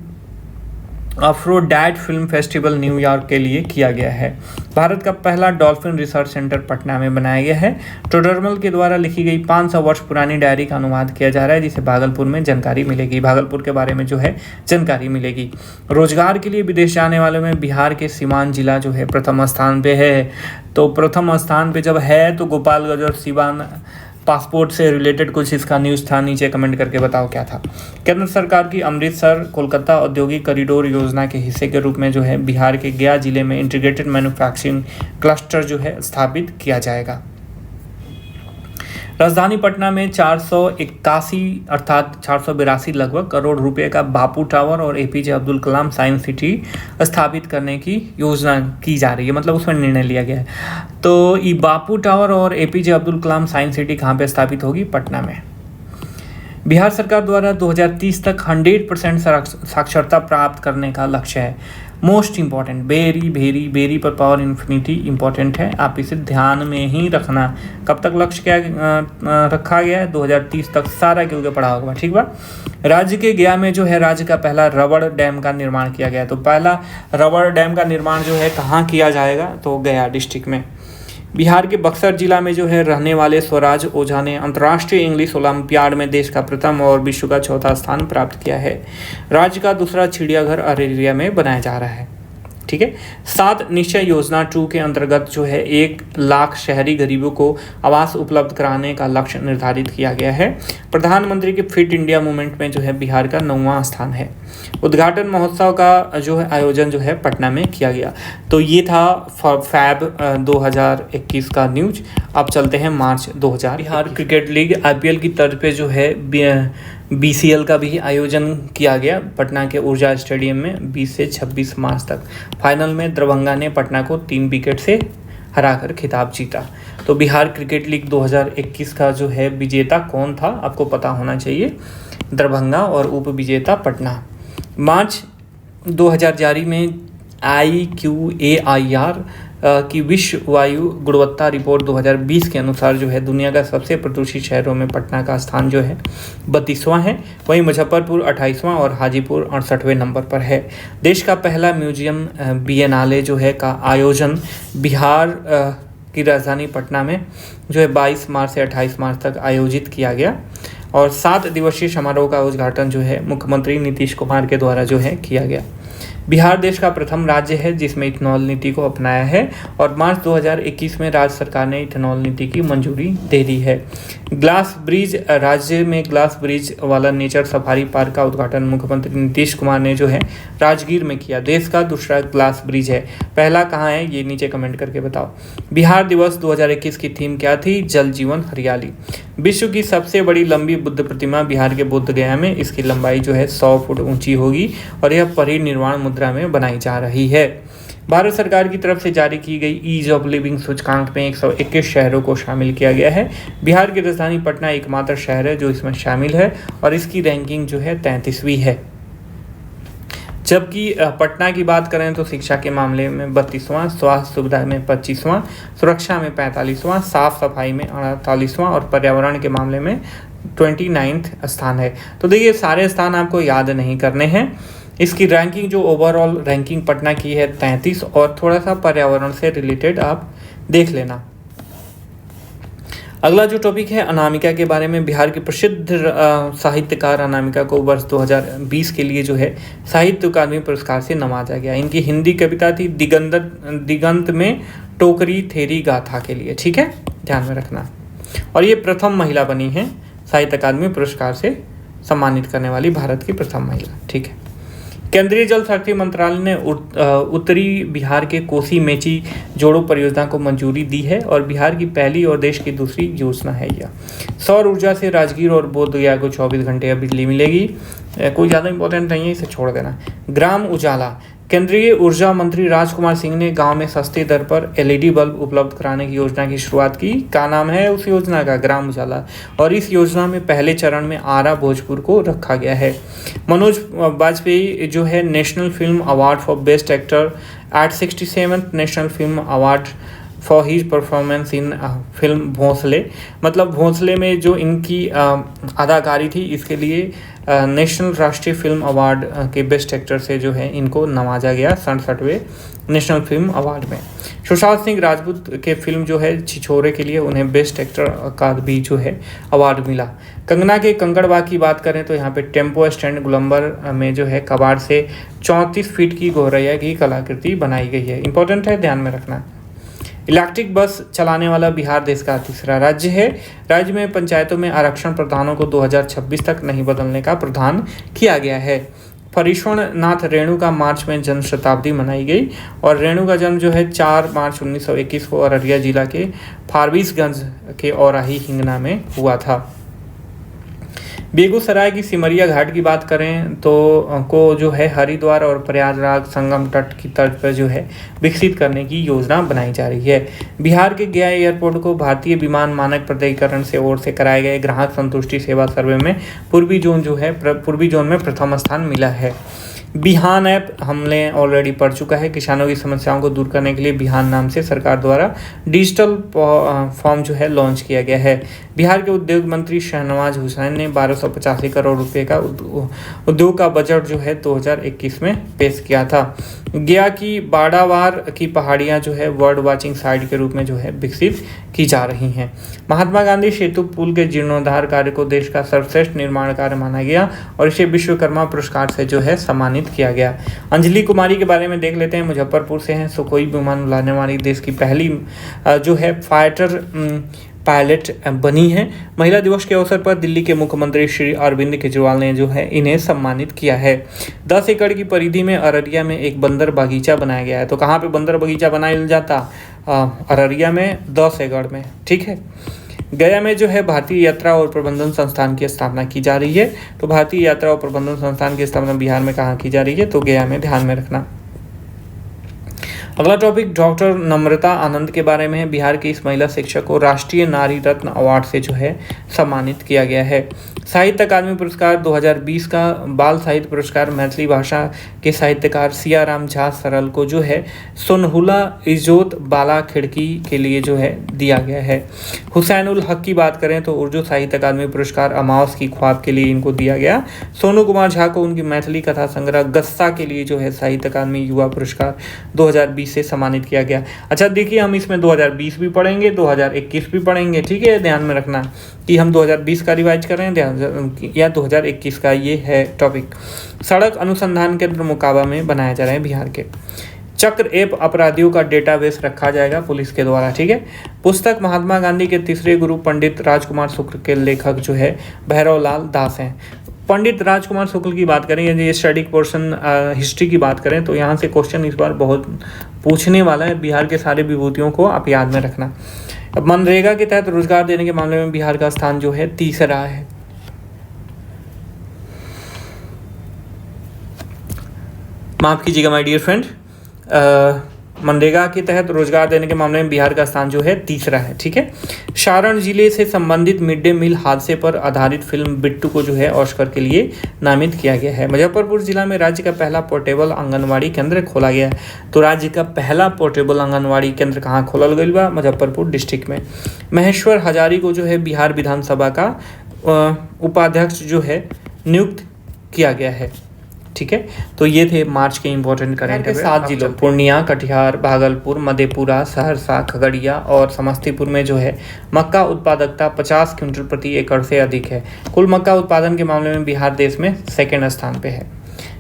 अफ्रोडैट फिल्म फेस्टिवल न्यूयॉर्क के लिए किया गया है। भारत का पहला डॉल्फिन रिसर्च सेंटर पटना में बनाया गया है। टोडरमल के द्वारा लिखी गई 500 वर्ष पुरानी डायरी का अनुवाद किया जा रहा है, जिसे भागलपुर में जानकारी मिलेगी। भागलपुर के बारे में जो है जानकारी मिलेगी। रोजगार के लिए विदेश जाने वालों में बिहार के सीवान जिला जो है प्रथम स्थान पे है। तो प्रथम स्थान पे जब है तो गोपालगंज और सीवान पासपोर्ट से रिलेटेड कुछ इसका न्यूज़ था, नीचे कमेंट करके बताओ क्या था। केंद्र सरकार की अमृतसर कोलकाता औद्योगिक कॉरिडोर योजना के हिस्से के रूप में जो है बिहार के गया जिले में इंटीग्रेटेड मैन्युफैक्चरिंग क्लस्टर जो है स्थापित किया जाएगा। राजधानी पटना में 481 अर्थात 482 लगभग करोड़ रुपए का बापू टावर और APJ Abdul Kalam science city स्थापित करने की योजना की जा रही है, मतलब उसमें निर्णय लिया गया है। तो ये बापू टावर और APJ Abdul Kalam science city कहाँ पे स्थापित होगी? पटना में। बिहार सरकार द्वारा 2030 तक 100% साक्षरता प्राप्त करने का लक्ष्य है। Most important, very very very पर पावर इन्फिनिटी इंपॉर्टेंट है, आप इसे ध्यान में ही रखना। कब तक लक्ष्य क्या रखा गया है? 2030 तक सारा क्योंकि पढ़ा होगा, ठीक बा। राज्य के गया में जो है राज्य का पहला रबड़ डैम का निर्माण किया गया। तो पहला रबड़ डैम का निर्माण जो है कहाँ किया जाएगा? तो गया डिस्ट्रिक्ट में। बिहार के बक्सर जिला में जो है रहने वाले स्वराज ओझा ने अंतर्राष्ट्रीय इंग्लिश ओलंपियाड में देश का प्रथम और विश्व का चौथा स्थान प्राप्त किया है। राज्य का दूसरा चिड़ियाघर अरेरिया में बनाया जा रहा है, ठीक है। 7 निश्चय योजना 2 के अंतर्गत जो है 1 लाख शहरी गरीबों को आवास उपलब्ध कराने का लक्ष्य निर्धारित किया गया है। प्रधानमंत्री के फिट इंडिया मूवमेंट में जो है बिहार का 9वां स्थान है। उद्घाटन महोत्सव का जो है आयोजन जो है पटना में किया गया। तो ये था फैब 2021 का न्यूज। अब चलते हैं मार्च 2000। बिहार क्रिकेट लीग IPL की तर्ज पे जो है BCL का भी आयोजन किया गया पटना के ऊर्जा स्टेडियम में 20 से 26 मार्च तक। फाइनल में दरभंगा ने पटना को 3 विकेट से हराकर खिताब जीता। तो बिहार क्रिकेट लीग 2021 का जो है विजेता कौन था आपको पता होना चाहिए, दरभंगा, और उप विजेता पटना। मार्च 2000 जारी में IQAIR की विश्व वायु गुणवत्ता रिपोर्ट 2020 के अनुसार जो है दुनिया का सबसे प्रदूषित शहरों में पटना का स्थान जो है 32वां है। वहीं मुजफ्फरपुर 28वां और हाजीपुर 68वें नंबर पर है। देश का पहला म्यूजियम बिएनाले जो है का आयोजन बिहार की राजधानी पटना में जो है 22 मार्च से 28 मार्च तक आयोजित किया गया और 7 दिवसीय समारोह का उद्घाटन जो है मुख्यमंत्री नीतीश कुमार के द्वारा जो है किया गया। बिहार देश का प्रथम राज्य है जिसमें इथेनॉल नीति को अपनाया है और मार्च 2021 में राज्य सरकार ने इथेनॉल नीति की मंजूरी दे दी है। ग्लास ब्रिज, राज्य में ग्लास ब्रिज वाला नेचर सफारी पार्क का उद्घाटन मुख्यमंत्री नीतीश कुमार ने जो है राजगीर में किया। देश का दूसरा ग्लास ब्रिज है, पहला कहाँ है ये नीचे कमेंट करके बताओ। बिहार दिवस 2021 की थीम क्या थी? जल जीवन हरियाली। विश्व की सबसे बड़ी लंबी बुद्ध प्रतिमा बिहार के बोध गया में, इसकी लंबाई जो है 100 फुट ऊंची होगी और यह परिनिर्वाण मुद्रा में बनाई जा रही है। भारत सरकार की तरफ से जारी की गई ईज ऑफ लिविंग सूचकांक में 121 शहरों को शामिल किया गया है। बिहार की राजधानी पटना एकमात्र शहर है जो इसमें शामिल है और इसकी रैंकिंग जो है 33वीं है। जबकि पटना की बात करें तो शिक्षा के मामले में 32वां, स्वास्थ्य सुविधा में 25वां, सुरक्षा में 45वां, साफ सफाई में 48वां और पर्यावरण के मामले में 29वां स्थान है। तो देखिए सारे स्थान आपको याद नहीं करने हैं। इसकी रैंकिंग जो ओवरऑल रैंकिंग पटना की है 33 और थोड़ा सा पर्यावरण से रिलेटेड आप देख लेना। अगला जो टॉपिक है अनामिका के बारे में। बिहार की प्रसिद्ध साहित्यकार अनामिका को वर्ष 2020 के लिए जो है साहित्य अकादमी पुरस्कार से नवाजा गया। इनकी हिंदी कविता थी दिगंत में टोकरी थेरी गाथा के लिए, ठीक है, ध्यान में रखना। और ये प्रथम महिला बनी है साहित्य अकादमी पुरस्कार से सम्मानित करने वाली भारत की प्रथम महिला, ठीक है। केंद्रीय जल शक्ति मंत्रालय ने उत्तरी बिहार के कोसी मेची जोड़ो परियोजना को मंजूरी दी है और बिहार की पहली और देश की दूसरी योजना है यह। सौर ऊर्जा से राजगीर और बोधगया को 24 घंटे बिजली मिलेगी। कोई ज़्यादा इंपॉर्टेंट नहीं है, इसे छोड़ देना। ग्राम उजाला। केंद्रीय ऊर्जा मंत्री राजकुमार सिंह ने गांव में सस्ती दर पर LED बल्ब उपलब्ध कराने की योजना की शुरुआत की। क्या नाम है उस योजना का? ग्राम उजाला। और इस योजना में पहले चरण में आरा भोजपुर को रखा गया है। मनोज वाजपेयी जो है national film award for best actor at 67th national film award for his performance in film Bhonsle. मतलब भोंसले में जो इनकी अदाकारी थी इसके लिए नेशनल राष्ट्रीय फिल्म अवार्ड के बेस्ट एक्टर से जो है इनको नवाजा गया 67वें नेशनल फिल्म अवार्ड में। सुशांत सिंह राजपूत के फिल्म जो है छिछोरे के लिए उन्हें बेस्ट एक्टर का भी जो है अवार्ड मिला। कंगना के कंकड़बाग की बात करें तो यहाँ पे टेम्पो स्टैंड गोलंबर में जो है कबाड़ से 34 फीट की गौरैया की कलाकृति बनाई गई है। इंपॉर्टेंट है, ध्यान में रखना। इलेक्ट्रिक बस चलाने वाला बिहार देश का तीसरा राज्य है। राज्य में पंचायतों में आरक्षण प्रधानों को 2026 तक नहीं बदलने का प्रावधान किया गया है। फरीश्वर नाथ रेणु का मार्च में जन्म शताब्दी मनाई गई और रेणु का जन्म जो है 4 मार्च 1921 को अररिया जिला के फारबिसगंज के औराही हिंगना में हुआ था। बेगूसराय की सिमरिया घाट की बात करें तो को जो है हरिद्वार और प्रयागराज संगम तट की तर्ज पर जो है विकसित करने की योजना बनाई जा रही है। बिहार के गया एयरपोर्ट को भारतीय विमान मानक प्राधिकरण से ओर से कराए गए ग्राहक संतुष्टि सेवा सर्वे में पूर्वी जोन में प्रथम स्थान मिला है। बिहान ऐप हमने ऑलरेडी पढ़ चुका है। किसानों की समस्याओं को दूर करने के लिए बिहान नाम से सरकार द्वारा डिजिटल फॉर्म जो है लॉन्च किया गया है। बिहार के उद्योग मंत्री शहनवाज हुसैन ने 1285 करोड़ रुपए का उद्योग का बजट जो है 2021 में पेश किया था। गया की बाड़ावार की पहाड़ियां जो है बर्ड वाचिंग साइट के रूप में जो है विकसित की जा रही हैं। महात्मा गांधी सेतु पुल के जीर्णोद्धार कार्य को देश का सर्वश्रेष्ठ निर्माण कार्य माना गया और इसे विश्वकर्मा पुरस्कार से जो है सम्मानित किया गया। अंजलि कुमारी के बारे में देख लेते हैं। मुजफ्फरपुर से हैं। सुखोई विमान उड़ाने वाली देश की पहली जो है फाइटर पायलट बनी है। महिला दिवस के अवसर पर दिल्ली के मुख्यमंत्री श्री अरविंद केजरीवाल ने जो है इन्हें सम्मानित किया है। 10 एकड़ की परिधि में अररिया में एक बंदर बगीचा बनाया गया है। तो कहाँ पे बंदर बगीचा बनाया जाता? अररिया में 10 एकड़ में, ठीक है। गया में जो है भारतीय यात्रा और प्रबंधन संस्थान की स्थापना की जा रही है। तो भारतीय यात्रा और प्रबंधन संस्थान की स्थापना बिहार में कहाँ की जा रही है? तो गया में, ध्यान में रखना। अगला टॉपिक डॉक्टर नम्रता आनंद के बारे में है। बिहार की इस महिला शिक्षक को राष्ट्रीय नारी रत्न अवार्ड से जो है सम्मानित किया गया है। साहित्य अकादमी पुरस्कार 2020 का बाल साहित्य पुरस्कार मैथिली भाषा के साहित्यकार सियाराम झा सरल को जो है सोनहुला इजोत बाला खिड़की के लिए जो है दिया गया है। हुसैनुल हक की बात करें तो उर्दू साहित्य अकादमी पुरस्कार अमावस की ख्वाब के लिए इनको दिया गया। सोनू कुमार झा को उनकी मैथिली कथा संग्रह गस्सा के लिए जो है साहित्य अकादमी युवा पुरस्कार 2020 से सम्मानित किया गया। अच्छा देखिए, हम इसमें 2020 भी पढ़ेंगे, 2021 भी पढ़ेंगे, ठीक है। ध्यान में रखना कि हम 2020 का रिवाइज कर रहे हैं या 2021 का। ये है टॉपिक। सड़क अनुसंधान केंद्र मोकाबा में बनाया जा रहा है बिहार के। चक्र ऐप अपराधियों का डेटाबेस रखा जाएगा पुलिस के द्वारा, ठीक है। पुस्तक महात्मा गांधी के तीसरे गुरु पंडित राजकुमार शुक्ल के लेखक जो है भैरवलाल दास हैं। पंडित राजकुमार शुक्ल की बात करें, यदि स्टडी पोर्शन हिस्ट्री की बात करें तो यहाँ से क्वेश्चन इस बार बहुत पूछने वाला है। बिहार के सारे विभूतियों को आप याद में रखना। अब मनरेगा के तहत रोजगार देने के मामले में बिहार का स्थान जो है तीसरा है। माफ कीजिएगा माय डियर फ्रेंड, मनरेगा के तहत रोजगार देने के मामले में बिहार का स्थान जो है तीसरा है, ठीक है। सारण जिले से संबंधित मिड डे मील हादसे पर आधारित फिल्म बिट्टू को जो है ऑस्कर के लिए नामित किया गया है। मुजफ्फरपुर जिला में राज्य का पहला पोर्टेबल आंगनवाड़ी केंद्र खोला गया है। तो राज्य का पहला पोर्टेबल आंगनवाड़ी केंद्र कहाँ खोलल गई बा? मुजफ्फरपुर डिस्ट्रिक्ट में। महेश्वर हजारी को जो है बिहार विधानसभा का उपाध्यक्ष जो है नियुक्त किया गया है, ठीक है। तो ये थे मार्च के इंपॉर्टेंट करंट अफेयर। 7 जिलों पूर्णिया, कटिहार, भागलपुर, मधेपुरा, सहरसा, खगड़िया और समस्तीपुर में जो है मक्का उत्पादकता 50 क्विंटल प्रति एकड़ से अधिक है। कुल मक्का उत्पादन के मामले में बिहार देश में सेकेंड स्थान पे है।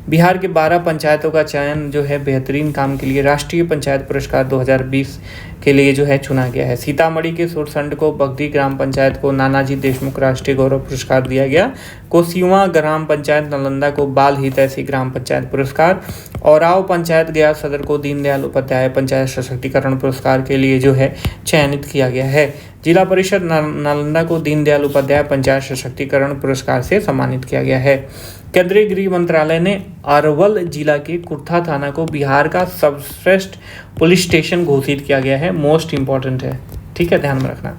बिहार के 12 पंचायतों का चयन जो है बेहतरीन काम के लिए राष्ट्रीय पंचायत पुरस्कार 2020 के लिए जो है चुना गया है। सीतामढ़ी के सुरसंड को बगदी ग्राम पंचायत को नानाजी देशमुख राष्ट्रीय गौरव पुरस्कार दिया गया। कोसियुआ ग्राम पंचायत नालंदा को बाल हितैषी ग्राम पंचायत पुरस्कार। औराव पंचायत गया सदर को दीनदयाल उपाध्याय पंचायत सशक्तिकरण पुरस्कार के लिए जो है चयनित किया गया है। जिला परिषद नालंदा को दीनदयाल उपाध्याय पंचायत सशक्तिकरण पुरस्कार से सम्मानित किया गया है। केंद्रीय गृह मंत्रालय ने अरवल जिला के कुर्था थाना को बिहार का सर्वश्रेष्ठ पुलिस स्टेशन घोषित किया गया है। मोस्ट इंपॉर्टेंट है, ठीक है, ध्यान में रखना।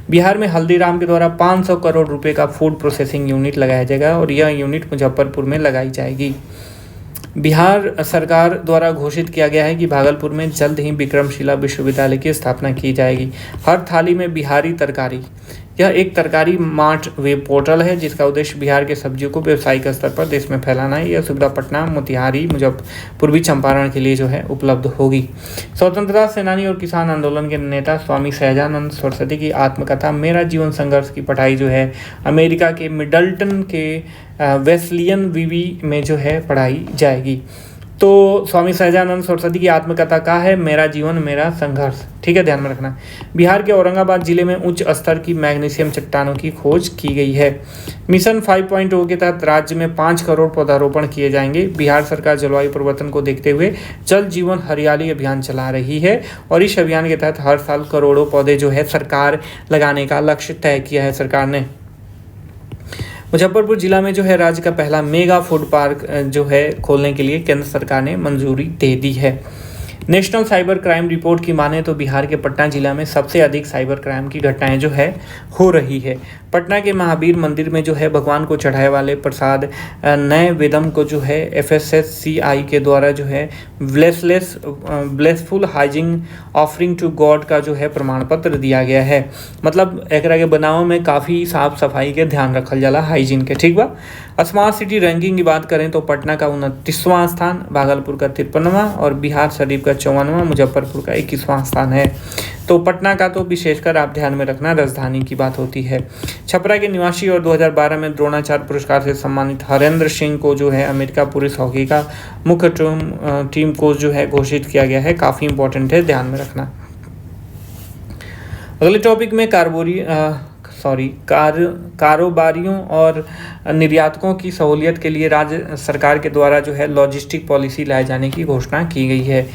बिहार में हल्दीराम के द्वारा 500 करोड़ रुपए का फूड प्रोसेसिंग यूनिट लगाया जाएगा और यह यूनिट मुजफ्फरपुर में लगाई जाएगी। बिहार सरकार द्वारा घोषित किया गया है कि भागलपुर में जल्द ही विक्रमशिला विश्वविद्यालय की स्थापना की जाएगी। हर थाली में बिहारी तरकारी, यह एक तरकारी मार्ट वेब पोर्टल है जिसका उद्देश्य बिहार के सब्जियों को व्यावसायिक स्तर पर देश में फैलाना है। यह सुविधा पटना, मोतिहारी, मुजफ्फरपुर, पूर्वी चंपारण के लिए जो है उपलब्ध होगी। स्वतंत्रता सेनानी और किसान आंदोलन के नेता स्वामी सहजानंद सरस्वती की आत्मकथा मेरा जीवन संघर्ष की पढ़ाई जो है अमेरिका के मिडल्टन के वेस्लियन विवी में जो है पढ़ाई जाएगी। तो स्वामी सहजानंद सरस्वती की आत्मकथा का है मेरा जीवन मेरा संघर्ष, ठीक है, ध्यान में रखना। बिहार के औरंगाबाद जिले में उच्च स्तर की मैग्नीशियम चट्टानों की खोज की गई है। मिशन 5.0 के तहत राज्य में 5 करोड़ पौधारोपण किए जाएंगे। बिहार सरकार जलवायु परिवर्तन को देखते हुए जल जीवन हरियाली अभियान चला रही है और इस अभियान के तहत हर साल करोड़ों पौधे जो है सरकार लगाने का लक्ष्य तय किया है सरकार ने। मुजफ्फरपुर जिला में जो है राज्य का पहला मेगा फूड पार्क जो है खोलने के लिए केंद्र सरकार ने मंजूरी दे दी है। नेशनल साइबर क्राइम रिपोर्ट की माने तो बिहार के पटना जिला में सबसे अधिक साइबर क्राइम की घटनाएं जो है हो रही है। पटना के महावीर मंदिर में जो है भगवान को चढ़ाए वाले प्रसाद नए वेदम को जो है FSSCI के द्वारा जो है blissful hygiene offering to God का जो है प्रमाण पत्र दिया गया है। मतलब एकरा के बनाव में काफ़ी साफ सफाई के ध्यान रखल जाला, हाइजीन के। ठीक बा। स्मार्ट सिटी रैंकिंग की बात करें तो पटना का 29वां स्थान, भागलपुर का 53वां और बिहार शरीफ का 54वां, मुजफ्फरपुर का 21वां स्थान है। तो पटना का तो विशेषकर आप ध्यान में रखना, राजधानी की बात होती है। छपरा के निवासी और 2012 में द्रोणाचार्य पुरस्कार से सम्मानित हरेंद्र सिंह को जो है अमेरिका पुरुष हॉकी का मुख्य टीम कोच जो है घोषित किया गया है। काफ़ी इंपॉर्टेंट है, ध्यान में रखना। अगले टॉपिक में कारोबारियों और निर्यातकों की सहूलियत के लिए राज्य सरकार के द्वारा जो है लॉजिस्टिक पॉलिसी लाए जाने की घोषणा की गई है।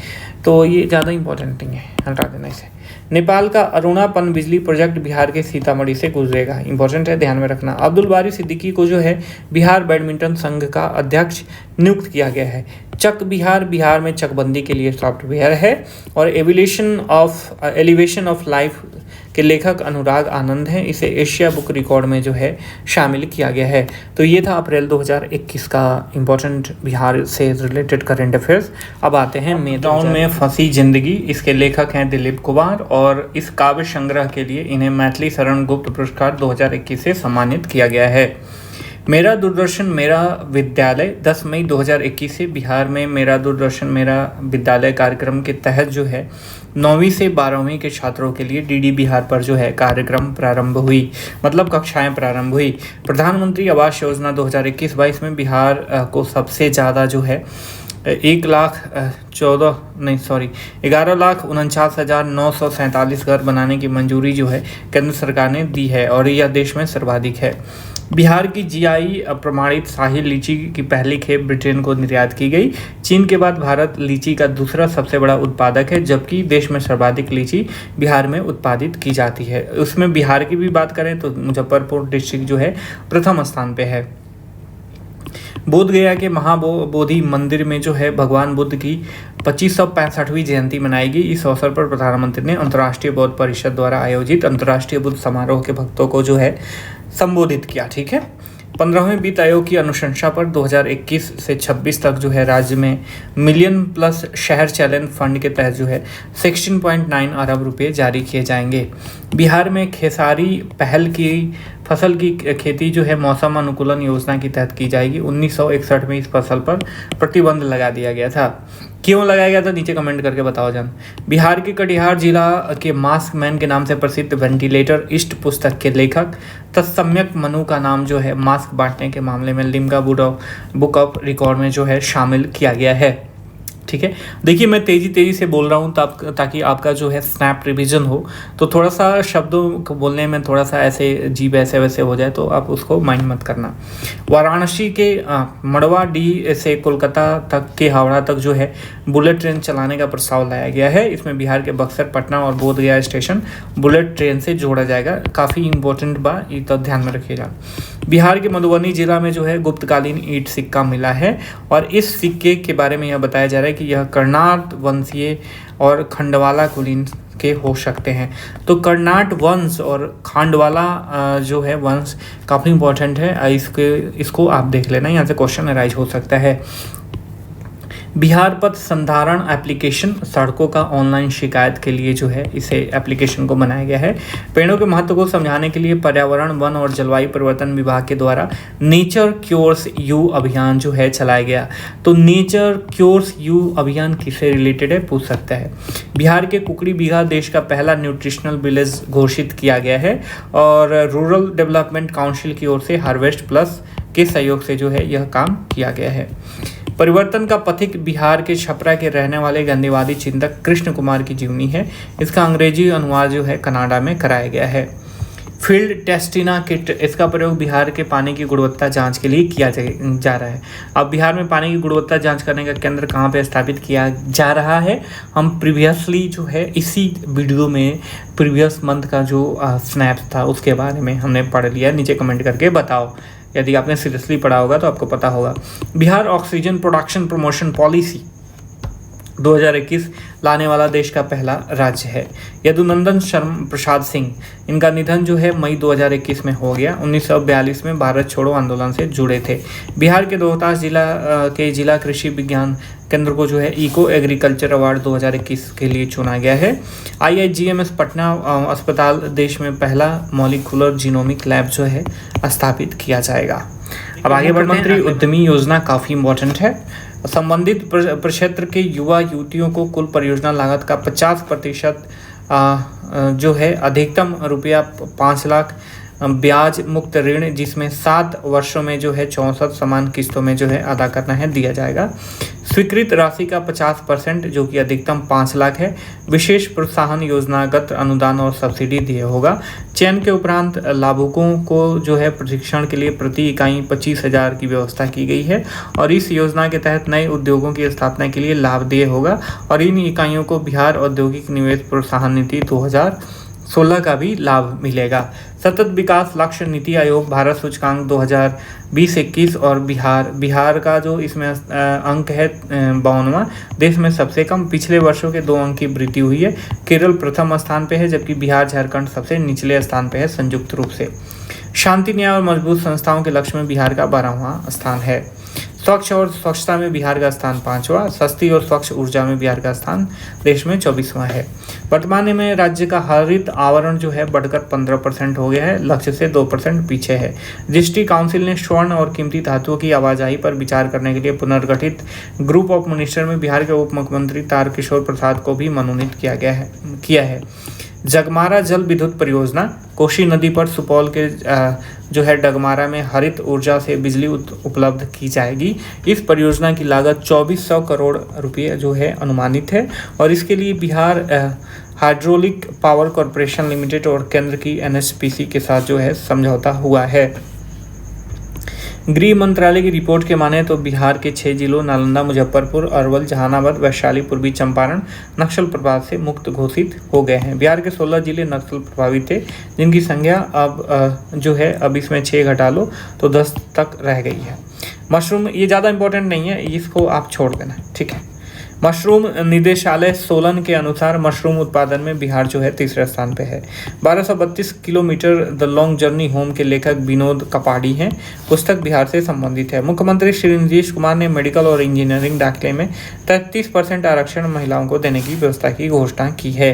तो ये ज़्यादा इंपॉर्टेंट नहीं है, हटा देना इसे। नेपाल का अरुणा पन बिजली प्रोजेक्ट बिहार के सीतामढ़ी से गुजरेगा, इंपॉर्टेंट है, ध्यान में रखना। अब्दुल बारी सिद्दीकी को जो है बिहार बैडमिंटन संघ का अध्यक्ष नियुक्त किया गया है। चक बिहार में चकबंदी के लिए सॉफ्टवेयर है और एलिवेशन ऑफ लाइफ के लेखक अनुराग आनंद हैं। इसे एशिया बुक रिकॉर्ड में जो है शामिल किया गया है। तो ये था अप्रैल 2021 का इंपॉर्टेंट बिहार से रिलेटेड करंट अफेयर्स। अब आते हैं मैदान में फंसी जिंदगी। इसके लेखक हैं दिलीप कुमार और इस काव्य संग्रह के लिए इन्हें मैथिली शरण गुप्त पुरस्कार 2021 से सम्मानित किया गया है। मेरा दूरदर्शन मेरा विद्यालय 10 मई 2021 से बिहार में मेरा दूरदर्शन मेरा विद्यालय कार्यक्रम के तहत जो है 9वीं से 12वीं के छात्रों के लिए DD बिहार पर जो है कार्यक्रम प्रारंभ हुई, मतलब कक्षाएं प्रारंभ हुई। प्रधानमंत्री आवास योजना 2021-22 में बिहार को सबसे ज़्यादा जो है 11,49,947 घर बनाने की मंजूरी जो है केंद्र सरकार ने दी है और यह देश में सर्वाधिक है। बिहार की GI प्रमाणित शाही लीची की पहली खेप ब्रिटेन को निर्यात की गई। चीन के बाद भारत लीची का दूसरा सबसे बड़ा उत्पादक है, जबकि देश में सर्वाधिक लीची बिहार में उत्पादित की जाती है। उसमें बिहार की भी बात करें तो मुजफ्फरपुर डिस्ट्रिक्ट जो है प्रथम स्थान पे है। बोधगया के महाबोधि मंदिर में जो है भगवान बुद्ध की 2565वीं जयंती मनाएगी। इस अवसर पर प्रधानमंत्री ने अंतर्राष्ट्रीय बौद्ध परिषद द्वारा आयोजित अंतर्राष्ट्रीय बुद्ध समारोह के भक्तों को जो है संबोधित किया। ठीक है। 15वें वित्त आयोग की अनुशंसा पर 2021 से 26 तक जो है राज्य में मिलियन प्लस शहर चैलेंज फंड के तहत जो है 16.9 अरब रुपए जारी किए जाएंगे। बिहार में खेसारी फसल की खेती जो है मौसम अनुकूलन योजना के तहत की जाएगी। 1961 में इस फसल पर प्रतिबंध लगा दिया गया था। क्यों लगाया गया था, नीचे कमेंट करके बताओ जान। बिहार के कटिहार जिला के मास्क मैन के नाम से प्रसिद्ध वेंटिलेटर ईस्ट पुस्तक के लेखक तत्सम्यक मनु का नाम जो है मास्क बांटने के मामले में लिम्का बुक ऑफ रिकॉर्ड में जो है शामिल किया गया है। ठीक है। देखिए मैं तेज़ी से बोल रहा हूँ ताकि आपका जो है स्नैप रिवीजन हो, तो थोड़ा सा शब्दों को बोलने में थोड़ा सा ऐसे जीभ ऐसे वैसे हो जाए तो आप उसको माइंड मत करना। वाराणसी के मड़वा डी से कोलकाता तक के हावड़ा तक जो है बुलेट ट्रेन चलाने का प्रस्ताव लाया गया है। इसमें बिहार के बक्सर, पटना और बोधगया स्टेशन बुलेट ट्रेन से जोड़ा जाएगा। काफ़ी इंपॉर्टेंट बात, ये तो ध्यान में रखिएगा। बिहार के मधुबनी जिला में जो है गुप्तकालीन ईंट सिक्का मिला है और इस सिक्के के बारे में यह बताया जा रहा है कि यह कर्नाट वंशीय और खंडवाला कुलीन के हो सकते हैं। तो कर्नाट वंश और खांडवाला जो है वंश काफ़ी इंपॉर्टेंट है, इसको आप देख लेना, यहाँ से क्वेश्चन अराइज हो सकता है। बिहार पथ संधारण एप्लीकेशन सड़कों का ऑनलाइन शिकायत के लिए जो है इसे एप्लीकेशन को बनाया गया है। पेड़ों के महत्व को समझाने के लिए पर्यावरण, वन और जलवायु परिवर्तन विभाग के द्वारा नेचर क्योर्स यू अभियान जो है चलाया गया। तो नेचर क्योर्स यू अभियान किससे रिलेटेड है, पूछ सकता है। बिहार के कुकड़ी बीघा देश का पहला न्यूट्रिशनल विलेज घोषित किया गया है और रूरल डेवलपमेंट काउंसिल की ओर से हार्वेस्ट प्लस के सहयोग से जो है यह काम किया गया है। परिवर्तन का पथिक बिहार के छपरा के रहने वाले गांधीवादी चिंतक कृष्ण कुमार की जीवनी है। इसका अंग्रेजी अनुवाद जो है कनाडा में कराया गया है। फील्ड टेस्टिना किट, इसका प्रयोग बिहार के पानी की गुणवत्ता जांच के लिए किया जा रहा है। अब बिहार में पानी की गुणवत्ता जांच करने का केंद्र कहाँ पे स्थापित किया जा रहा है, हम प्रीवियसली जो है इसी वीडियो में प्रीवियस मंथ का जो स्नैप था उसके बारे में हमने पढ़ लिया। नीचे कमेंट करके बताओ, यदि आपने सीरियसली पढ़ा होगा तो आपको पता होगा। Bihar oxygen production promotion policy 2021 लाने वाला देश का पहला राज्य है। यदुनंदन शर्मा प्रसाद सिंह, इनका निधन जो है मई 2021 में हो गया। 1942 में भारत छोड़ो आंदोलन से जुड़े थे। बिहार के रोहतास जिला कृषि विज्ञान केंद्र को जो है इको एग्रीकल्चर अवार्ड 2021 के लिए चुना गया है। IIGMS पटना अस्पताल देश में पहला मॉलिक्यूलर जीनोमिक लैब जो है स्थापित किया जाएगा। अब आगे बढ़ते हैं। उद्यमी योजना काफ़ी इंपॉर्टेंट है। संबंधित प्रक्षेत्र के युवा युवतियों को कुल परियोजना लागत का 50% जो है अधिकतम रुपया 5 लाख ब्याज मुक्त ऋण, जिसमें 7 वर्षों में जो है 64 समान किस्तों में जो है अदा करना है, दिया जाएगा। स्वीकृत राशि का 50% जो कि अधिकतम 5 लाख है। विशेष प्रोत्साहन योजनागत अनुदान और सब्सिडी दिया होगा। चयन के उपरांत लाभुकों को जो है प्रशिक्षण के लिए प्रति इकाई 25,000 की व्यवस्था की गई है और इस योजना के तहत नए उद्योगों की स्थापना के लिए लाभ दिए होगा और इन इकाइयों को बिहार औद्योगिक निवेश प्रोत्साहन नीति 2016 का भी लाभ मिलेगा। सतत विकास लक्ष्य नीति आयोग भारत सूचकांक 2020-21 और बिहार का जो इसमें अंक है 52वां, देश में सबसे कम। पिछले वर्षों के 2 अंक की वृद्धि हुई है। केरल प्रथम स्थान पे है जबकि बिहार झारखंड सबसे निचले स्थान पे है संयुक्त रूप से। शांति न्याय और मजबूत संस्थाओं के लक्ष्य में बिहार का 12वां स्थान है। स्वच्छ और स्वच्छता में बिहार का स्थान 5वां। सस्ती और स्वच्छ ऊर्जा में बिहार का स्थान देश में 24वां है। वर्तमान में राज्य का हरित आवरण जो है बढ़कर 15% हो गया है, लक्ष्य से 2% पीछे है। जीएसटी काउंसिल ने स्वर्ण और कीमती धातुओं की आवाजाही पर विचार करने के लिए पुनर्गठित ग्रुप ऑफ मिनिस्टर में बिहार के उप मुख्यमंत्री तारकिशोर प्रसाद को भी मनोनीत किया है। जगमारा जल विद्युत परियोजना, कोसी नदी पर सुपौल के जो है डगमारा में हरित ऊर्जा से बिजली उपलब्ध की जाएगी। इस परियोजना की लागत 2400 करोड़ रुपये जो है अनुमानित है और इसके लिए Bihar hydraulic power corporation limited और केंद्र की NHPC के साथ जो है समझौता हुआ है। गृह मंत्रालय की रिपोर्ट के माने तो बिहार के 6 जिलों नालंदा, मुजफ्फरपुर, अरवल, जहानाबाद, वैशाली, पूर्वी चंपारण नक्सल प्रभाव से मुक्त घोषित हो गए हैं। बिहार के 16 जिले नक्सल प्रभावित थे, जिनकी संख्या अब जो है अब इसमें 6 घटा लो तो 10 तक रह गई है। मशरूम, ये ज़्यादा इंपॉर्टेंट नहीं है, इसको आप छोड़ देना, ठीक है। मशरूम निदेशालय सोलन के अनुसार मशरूम उत्पादन में बिहार जो है 3रे स्थान पे है। 1232 kilometre the long journey home के लेखक विनोद कपाड़ी हैं। पुस्तक बिहार से संबंधित है। मुख्यमंत्री श्री नीतीश कुमार ने मेडिकल और इंजीनियरिंग दाखिले में 33% आरक्षण महिलाओं को देने की व्यवस्था की घोषणा की है।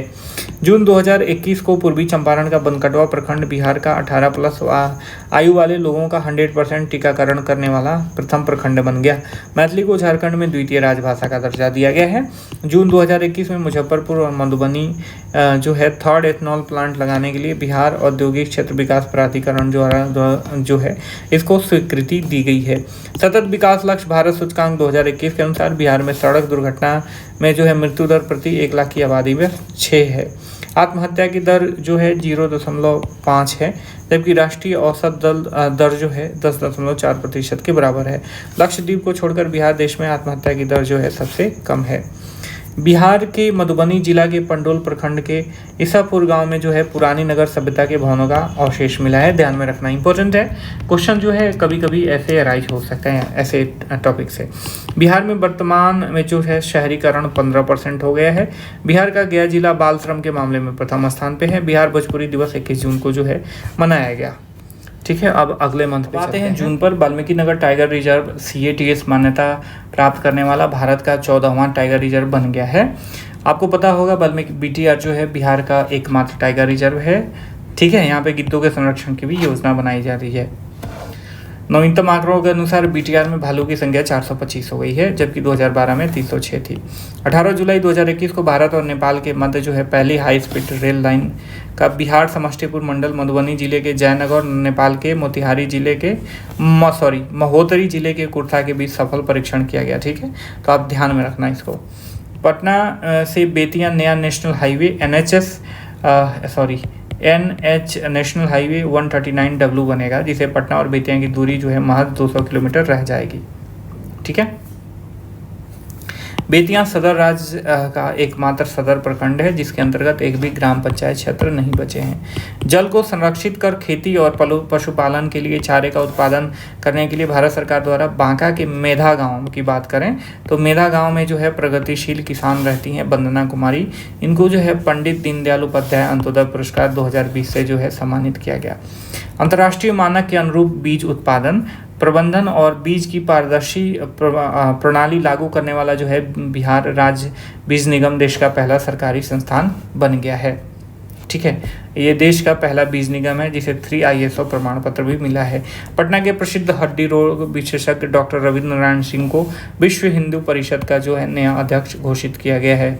जून 2021 को पूर्वी चंपारण का बनकटवा प्रखंड बिहार का 18+ आयु वाले लोगों का 100% टीकाकरण करने वाला प्रथम प्रखंड बन गया। मैथिली को झारखंड में द्वितीय राजभाषा का दर्जा दिया गया है। जून 2021 में मुजफ्फरपुर और मधुबनी जो है 3rd एथनॉल प्लांट लगाने के लिए बिहार औद्योगिक क्षेत्र विकास प्राधिकरण जो है इसको स्वीकृति दी गई है। सतत विकास लक्ष्य भारत सूचकांक 2021 के अनुसार बिहार में सड़क दुर्घटना में जो है मृत्यु दर प्रति 1 लाख की आबादी में 6 है। आत्महत्या की दर जो है 0.5 है, जबकि राष्ट्रीय औसत दर जो है 10.4% के बराबर है। लक्षद्वीप को छोड़कर बिहार देश में आत्महत्या की दर जो है सबसे कम है। बिहार के मधुबनी जिला के पंडोल प्रखंड के ईसापुर गांव में जो है पुरानी नगर सभ्यता के भवनों का अवशेष मिला है। ध्यान में रखना इंपॉर्टेंट है। क्वेश्चन जो है कभी कभी ऐसे अराइज हो सकते हैं ऐसे टॉपिक से। बिहार में वर्तमान में जो है शहरीकरण 15% हो गया है। बिहार का गया जिला बाल श्रम के मामले में प्रथम स्थान पे है। बिहार भोजपुरी दिवस 21 जून को जो है मनाया गया। ठीक है, अब अगले मंथ पे आते हैं। जून पर Valmiki Nagar tiger reserve CATS मान्यता प्राप्त करने वाला भारत का 14वां टाइगर रिजर्व बन गया है। आपको पता होगा वाल्मीकि BTR जो है बिहार का एकमात्र टाइगर रिजर्व है। ठीक है, यहाँ पे गिद्धों के संरक्षण की भी योजना बनाई जा रही है। नवीनतम आंकड़ों के अनुसार BTR में भालू की संख्या 425 हो गई है, जबकि 2012 में 306 थी। 18 जुलाई 2021 को भारत और नेपाल के मध्य जो है पहली हाई स्पीड रेल लाइन का बिहार समस्तीपुर मंडल मधुबनी जिले के जयनगर, नेपाल के मोतिहारी जिले के महोत्तरी जिले के कुर्था के बीच सफल परीक्षण किया गया। ठीक है, तो आप ध्यान में रखना इसको। पटना से बेतिया नया national highway NH national highway 139W बनेगा, जिसे पटना और बेतिया की दूरी जो है महज 200 किलोमीटर रह जाएगी। ठीक है, बेतिया सदर राज्य का एकमात्र सदर प्रखंड है जिसके अंतर्गत एक भी ग्राम पंचायत क्षेत्र नहीं बचे हैं। जल को संरक्षित कर खेती और पशुपालन के लिए चारे का उत्पादन करने के लिए भारत सरकार द्वारा बांका के मेधा गांव की बात करें तो मेधा गांव में जो है प्रगतिशील किसान रहती हैं वंदना कुमारी। इनको जो है पंडित दीनदयाल उपाध्याय अंत्योदय पुरस्कार 2020 से जो है सम्मानित किया गया। अंतर्राष्ट्रीय मानक के अनुरूप बीज उत्पादन, प्रबंधन और बीज की पारदर्शी प्रणाली लागू करने वाला जो है बिहार राज्य बीज निगम देश का पहला सरकारी संस्थान बन गया है। ठीक है, ये देश का पहला बीज निगम है जिसे 3 ISO प्रमाण पत्र भी मिला है। पटना के प्रसिद्ध हड्डी रोग विशेषज्ञ डॉक्टर रविंद्र नारायण सिंह को विश्व हिंदू परिषद का जो है नया अध्यक्ष घोषित किया गया है,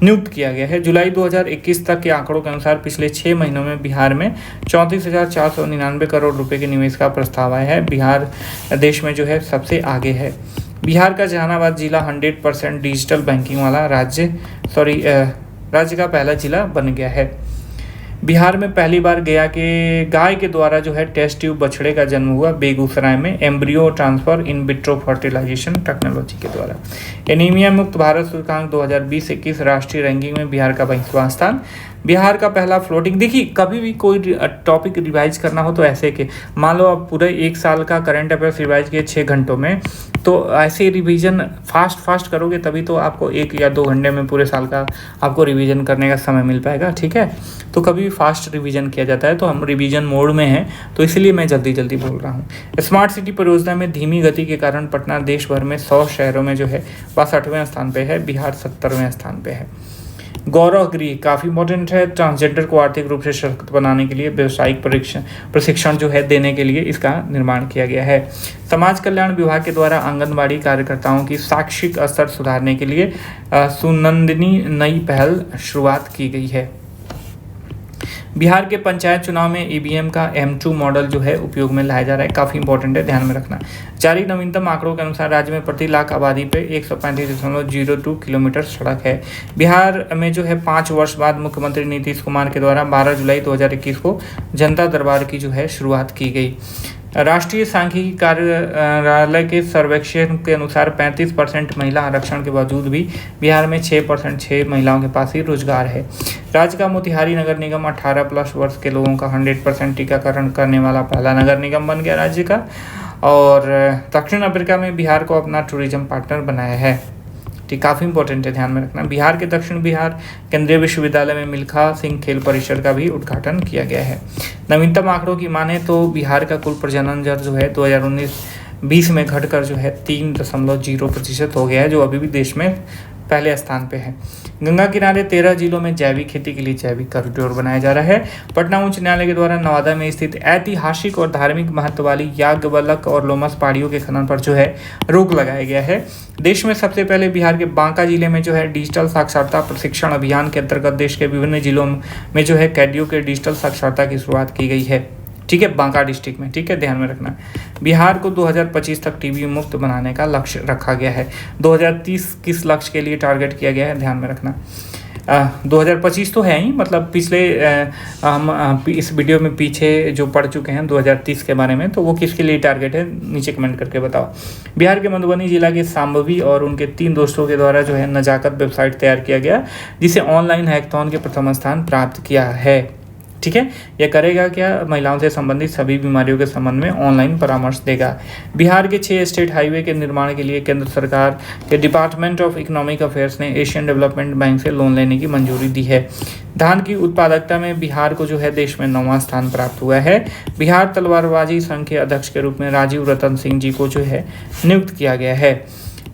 नियुक्त किया गया है। जुलाई 2021 तक के आंकड़ों के अनुसार पिछले 6 महीनों में बिहार में 34,499 करोड़ रुपए के निवेश का प्रस्ताव आया है। बिहार देश में जो है सबसे आगे है। बिहार का जहानाबाद जिला 100% डिजिटल बैंकिंग वाला राज्य का पहला जिला बन गया है। बिहार में पहली बार गाय के द्वारा जो है टेस्ट ट्यूब बछड़े का जन्म हुआ बेगूसराय में embryo transfer in vitro fertilization technology के द्वारा। एनीमिया मुक्त भारत सूचकांक 2020-21 राष्ट्रीय रैंकिंग में बिहार का 22वां स्थान। बिहार का पहला फ्लोटिंग, देखिए कभी भी कोई टॉपिक रिवाइज करना हो तो ऐसे के मान लो आप पूरे 1 साल का करंट अफेयर्स रिवाइज किए 6 घंटों में, तो ऐसे रिवीजन फास्ट करोगे तभी तो आपको 1 या 2 घंटे में पूरे साल का आपको रिवीजन करने का समय मिल पाएगा। ठीक है, तो कभी फास्ट रिवीजन किया जाता है, तो हम रिवीजन मोड में हैं तो इसलिए मैं जल्दी बोल रहा हूँ। स्मार्ट सिटी परियोजना में धीमी गति के कारण पटना देश भर में 100 शहरों में जो है 62वें स्थान पे है, बिहार 70वें स्थान पे है। गौरव गृह काफ़ी इंपॉर्टेंट है, ट्रांसजेंडर को आर्थिक रूप से सशक्त बनाने के लिए व्यावसायिक प्रशिक्षण जो है देने के लिए इसका निर्माण किया गया है। समाज कल्याण विभाग के द्वारा आंगनबाड़ी कार्यकर्ताओं की शैक्षिक स्तर सुधारने के लिए सुनंदिनी नई पहल शुरुआत की गई है। बिहार के पंचायत चुनाव में EVM का M2 मॉडल जो है उपयोग में लाया जा रहा है, काफ़ी इंपॉर्टेंट है, ध्यान में रखना। जारी नवीनतम आंकड़ों के अनुसार राज्य में प्रति लाख आबादी पे 135.02 किलोमीटर सड़क है। बिहार में जो है 5 वर्ष बाद मुख्यमंत्री नीतीश कुमार के द्वारा 12 जुलाई 2021 को जनता दरबार की जो है शुरुआत की गई। राष्ट्रीय सांख्यिकी कार्यालय के सर्वेक्षण के अनुसार 35% महिला आरक्षण के बावजूद भी बिहार में 6% महिलाओं के पास ही रोजगार है। राज्य का मोतिहारी नगर निगम 18+ वर्ष के लोगों का 100% टीकाकरण करने वाला पहला नगर निगम बन गया राज्य का। और दक्षिण अफ्रीका में बिहार को अपना टूरिज्म पार्टनर बनाया है। ठीक, काफ़ी इंपॉर्टेंट है, ध्यान में रखना। बिहार के दक्षिण बिहार केंद्रीय विश्वविद्यालय में मिल्खा सिंह खेल परिसर का भी उद्घाटन किया गया है। नवीनतम आंकड़ों की माने तो बिहार का कुल प्रजनन दर जो है 2019-20 में घटकर जो है 3.0% हो गया है, जो अभी भी देश में पहले स्थान पे है। गंगा किनारे 13 जिलों में जैविक खेती के लिए जैविक कॉरिडोर बनाया जा रहा है। पटना उच्च न्यायालय के द्वारा नवादा में स्थित ऐतिहासिक और धार्मिक महत्व वाली याज्ञवल्क और लोमस पहाड़ियों के खनन पर जो है रोक लगाया गया है। देश में सबसे पहले बिहार के बांका जिले में जो है डिजिटल साक्षरता प्रशिक्षण अभियान के अंतर्गत देश के विभिन्न जिलों में जो है कैदियों के डिजिटल साक्षरता की शुरुआत की गई है। ठीक है, बांका डिस्ट्रिक्ट में। ठीक है, ध्यान में रखना। बिहार को 2025 तक टीबी मुक्त बनाने का लक्ष्य रखा गया है। 2030 किस लक्ष्य के लिए टारगेट किया गया है, ध्यान में रखना। 2025 तो है ही, मतलब पिछले हम इस वीडियो में पीछे जो पढ़ चुके हैं 2030 के बारे में, तो वो किसके लिए टारगेट है नीचे कमेंट करके बताओ। बिहार के मधुबनी जिला के सांभवी और उनके 3 दोस्तों के द्वारा जो है नजाकत वेबसाइट तैयार किया गया, जिसे ऑनलाइन हैकाथॉन के प्रथम स्थान प्राप्त किया है। ठीक है, यह करेगा क्या, महिलाओं से संबंधित सभी बीमारियों के संबंध में ऑनलाइन परामर्श देगा। बिहार के 6 स्टेट हाईवे के निर्माण के लिए केंद्र सरकार के डिपार्टमेंट ऑफ इकोनॉमिक अफेयर्स ने एशियन डेवलपमेंट बैंक से लोन लेने की मंजूरी दी है। धान की उत्पादकता में बिहार को जो है देश में 9वां स्थान प्राप्त हुआ है। बिहार तलवारबाजी संघ के अध्यक्ष के रूप में राजीव रतन सिंह जी को जो है नियुक्त किया गया है।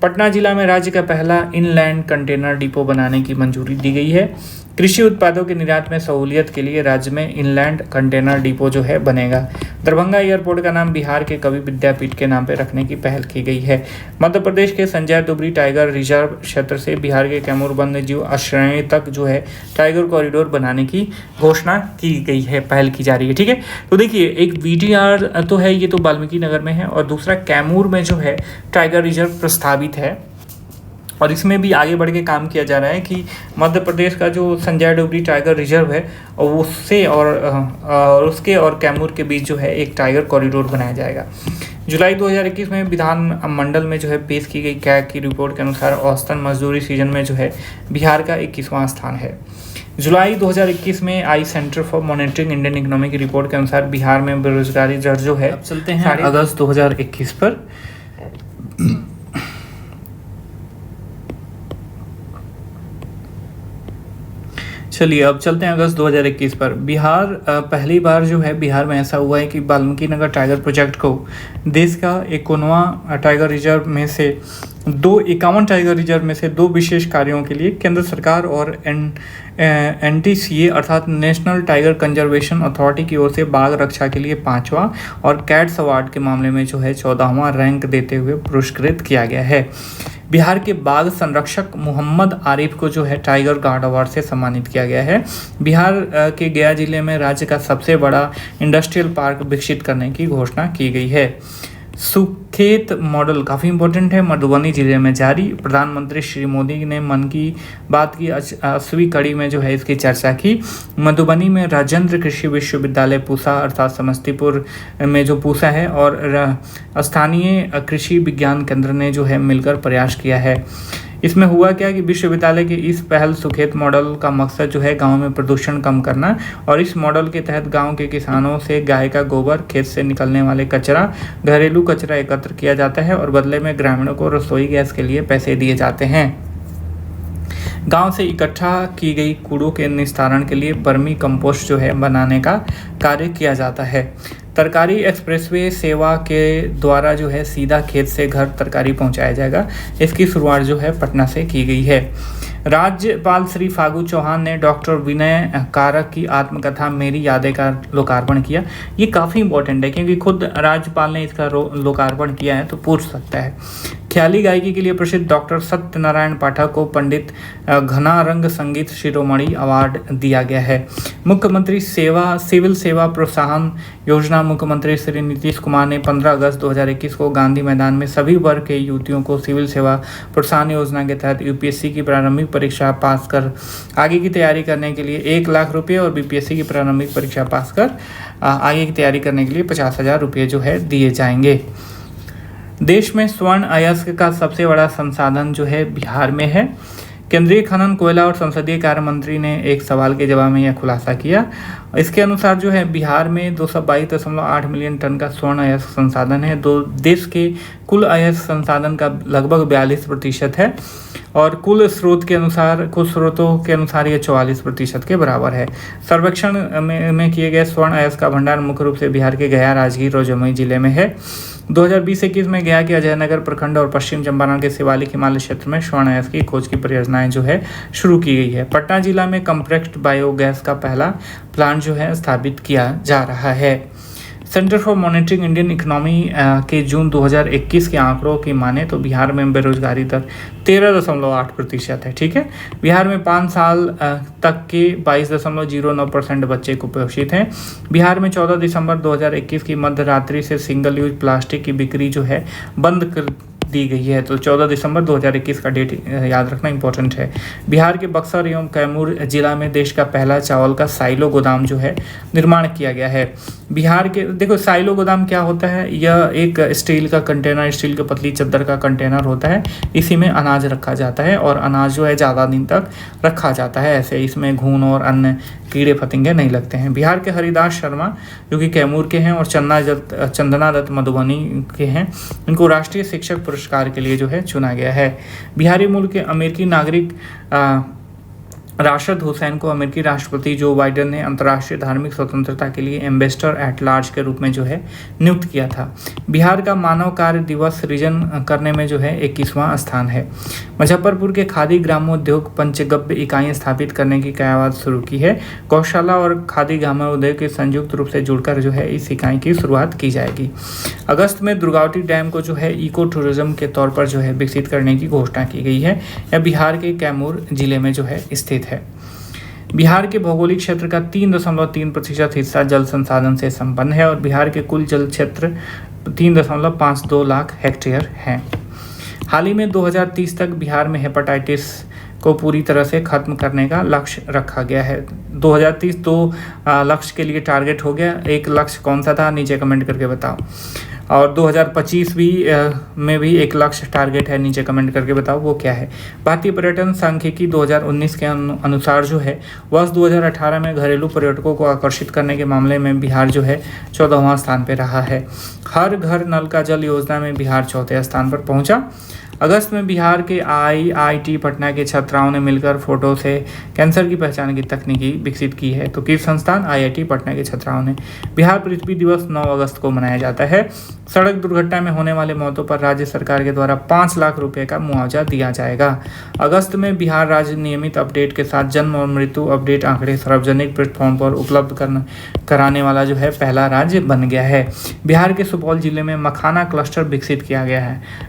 पटना जिला में राज्य का पहला इनलैंड कंटेनर डिपो बनाने की मंजूरी दी गई है। कृषि उत्पादों के निर्यात में सहूलियत के लिए राज्य में इनलैंड कंटेनर डिपो जो है बनेगा। दरभंगा एयरपोर्ट का नाम बिहार के कवि विद्यापीठ के नाम पर रखने की पहल की गई है। मध्य प्रदेश के संजय डुबरी टाइगर रिजर्व क्षेत्र से बिहार के कैमूर वन्यजीव आश्रय तक जो है टाइगर कॉरिडोर बनाने की घोषणा की गई है, पहल की जा रही है। ठीक है, तो देखिए एक VTR तो है, ये तो वाल्मीकि नगर में है, और दूसरा कैमूर में जो है टाइगर रिजर्व प्रस्तावित है। और इसमें भी आगे बढ़ के काम किया जा रहा है कि मध्य प्रदेश का जो संजय डोगरी टाइगर रिजर्व है और उससे और उसके और कैमूर के बीच जो है एक टाइगर कॉरिडोर बनाया जाएगा, जुलाई 2021 में विधानमंडल में जो है पेश की गई कैग की रिपोर्ट के अनुसार औसतन मजदूरी सीजन में जो है बिहार का 21वां स्थान है। जुलाई 2021 में आई centre for monitoring Indian economy की रिपोर्ट के अनुसार बिहार में बेरोजगारी दर जो है, अब चलते हैं अगस्त 2021 पर। चलिए अब चलते हैं अगस्त 2021 पर। बिहार पहली बार जो है बिहार में ऐसा हुआ है कि वाल्मीकि नगर टाइगर प्रोजेक्ट को देश का 51वां टाइगर रिजर्व में से 51 टाइगर रिजर्व में से 2 विशेष कार्यों के लिए केंद्र सरकार और NTCA अर्थात नेशनल टाइगर कंजर्वेशन अथॉरिटी की ओर से बाघ रक्षा के लिए 5वां और कैट्स अवार्ड के मामले में जो है 14वां रैंक देते हुए पुरस्कृत किया गया है। बिहार के बाघ संरक्षक मोहम्मद आरिफ को जो है टाइगर गार्ड अवार्ड से सम्मानित किया गया है। बिहार के गया जिले में राज्य का सबसे बड़ा इंडस्ट्रियल पार्क विकसित करने की घोषणा की गई है। सुखेत मॉडल काफ़ी इंपॉर्टेंट है, मधुबनी जिले में जारी। प्रधानमंत्री श्री मोदी ने मन की बात की 80वीं कड़ी में जो है इसकी चर्चा की। मधुबनी में राजेंद्र कृषि विश्वविद्यालय पूसा अर्थात समस्तीपुर में जो पूसा है और स्थानीय कृषि विज्ञान केंद्र ने जो है मिलकर प्रयास किया है। इसमें हुआ क्या कि विश्वविद्यालय की इस पहल सुखेत मॉडल का मकसद जो है गांव में प्रदूषण कम करना, और इस मॉडल के तहत गांव के किसानों से गाय का गोबर, खेत से निकलने वाले कचरा, घरेलू कचरा एकत्र किया जाता है और बदले में ग्रामीणों को रसोई गैस के लिए पैसे दिए जाते हैं। गांव से इकट्ठा की गई कूड़ों के निस्तारण के लिए वर्मी कंपोस्ट जो है बनाने का कार्य किया जाता है। तरकारी एक्सप्रेसवे सेवा के द्वारा जो है सीधा खेत से घर तरकारी पहुंचाया जाएगा। इसकी शुरुआत जो है पटना से की गई है। राज्यपाल श्री फागू चौहान ने डॉक्टर विनय कारक की आत्मकथा मेरी यादें का लोकार्पण किया। ये काफ़ी इंपॉर्टेंट है क्योंकि खुद राज्यपाल ने इसका लोकार्पण किया है तो पूछ सकता है। ख्याली गायकी के लिए प्रसिद्ध डॉक्टर सत्यनारायण पाठक को पंडित घनारंग संगीत शिरोमणि अवार्ड दिया गया है। मुख्यमंत्री सिविल सेवा प्रोत्साहन योजना मुख्यमंत्री श्री नीतीश कुमार ने 15 अगस्त 2021 को गांधी मैदान में सभी वर्ग के युवतियों को सिविल सेवा प्रोत्साहन योजना के तहत यूपीएससी की प्रारंभिक परीक्षा पास कर आगे की तैयारी करने के लिए 1 लाख रुपये और बीपीएससी की प्रारंभिक परीक्षा पास कर आगे की तैयारी करने के लिए 50,000 रुपये जो है दिए जाएंगे। देश में स्वर्ण अयस्क का सबसे बड़ा संसाधन जो है बिहार में है। केंद्रीय खनन, कोयला और संसदीय कार्य मंत्री ने एक सवाल के जवाब में यह खुलासा किया। इसके अनुसार जो है बिहार में 222.8 मिलियन टन का स्वर्ण अयस्क संसाधन है। देश के कुल अयस्क संसाधन का लगभग 42% है और कुल स्रोतों के अनुसार यह 44% के बराबर है। सर्वेक्षण में किए गए स्वर्ण अयस्क का भंडार मुख्य रूप से बिहार के गया, राजगीर और जमुई जिले में है। 2020-21 में गया के अजयनगर प्रखंड और पश्चिम चंपारण के शिवालिक हिमालय क्षेत्र में स्वर्ण अयस्क की खोज की परियोजनाएं जो है शुरू की गई है। पटना जिला में कंप्रेस्ड बायोगैस का पहला प्लांट जो है स्थापित किया जा रहा है। Centre for monitoring Indian economy के जून 2021 के आंकड़ों की माने तो बिहार में बेरोजगारी दर 13.8% है। ठीक है, बिहार में 5 साल तक के 22.09% बच्चे कुपोषित हैं। बिहार में 14 दिसंबर 2021 की मध्य रात्रि से सिंगल यूज प्लास्टिक की बिक्री जो है बंद कर दी गई है। तो 14 दिसंबर 2021 का डेट याद रखना इंपॉर्टेंट है। बिहार के बक्सर एवं कैमूर जिला में देश का पहला चावल का साइलो गोदाम जो है निर्माण किया गया है। बिहार के देखो साइलो गोदाम क्या होता है, यह एक स्टील का कंटेनर, स्टील के पतली चद्दर का कंटेनर होता है। इसी में अनाज रखा जाता है और अनाज जो है ज़्यादा दिन तक रखा जाता है। ऐसे इसमें घून और अन्य कीड़े फतिंगे नहीं लगते हैं। बिहार के हरिदास शर्मा जो कि कैमूर के हैं और चंदना दत्त मधुबनी के हैं, इनको राष्ट्रीय शिक्षक पुरस्कार के लिए जो है चुना गया है। बिहारी मूल के अमेरिकी नागरिक राशिद हुसैन को अमेरिकी राष्ट्रपति जो बाइडेन ने अंतर्राष्ट्रीय धार्मिक स्वतंत्रता के लिए एम्बेसडर एट लार्ज के रूप में जो है नियुक्त किया था। बिहार का मानव कार्य दिवस सृजन करने में जो है 21वां स्थान है। मुजफ्फरपुर के खादी ग्रामोद्योग पंचगव्य इकाइयाँ स्थापित करने की कयावत शुरू की है। गौशाला और खादी ग्रामोद्योग के संयुक्त रूप से जुड़कर जो है इस इकाई की शुरुआत की जाएगी। अगस्त में दुर्गावती डैम को जो है इको टूरिज्म के तौर पर जो है विकसित करने की घोषणा की गई है। यह बिहार के कैमूर जिले में जो है स्थित है। बिहार के भौगोलिक क्षेत्र का 3.3% हिस्सा जल संसाधन से संपन्न है और बिहार के कुल जल क्षेत्र 3.52 लाख हेक्टेयर है। हाल ही में 2030 तक बिहार में हेपेटाइटिस को पूरी तरह से खत्म करने का लक्ष्य रखा गया है। 2030 2 लक्ष्य के लिए टारगेट हो गया। एक लक्ष्य कौन सा था नीचे कमेंट करके बताओ। और 2025 भी में भी एक लक्ष्य टारगेट है, नीचे कमेंट करके बताओ वो क्या है। भारतीय पर्यटन सांख्यिकी 2019 के अनुसार जो है वर्ष 2018 में घरेलू पर्यटकों को आकर्षित करने के मामले में बिहार जो है 14वां स्थान पर रहा है। हर घर नल का जल योजना में बिहार चौथे स्थान पर पहुंचा। अगस्त में बिहार के IIT पटना के छात्राओं ने मिलकर फोटो से कैंसर की पहचान की तकनीकी विकसित की है। तो किस संस्थान? IIT पटना के छात्राओं ने। बिहार पृथ्वी दिवस 9 अगस्त को मनाया जाता है। सड़क दुर्घटना में होने वाले मौतों पर राज्य सरकार के द्वारा 5 लाख रुपए का मुआवजा दिया जाएगा। अगस्त में बिहार राज्य नियमित अपडेट के साथ जन्म और मृत्यु अपडेट आंकड़े सार्वजनिक प्लेटफॉर्म पर उपलब्ध कराने वाला जो है पहला राज्य बन गया है। बिहार के सुपौल जिले में मखाना क्लस्टर विकसित किया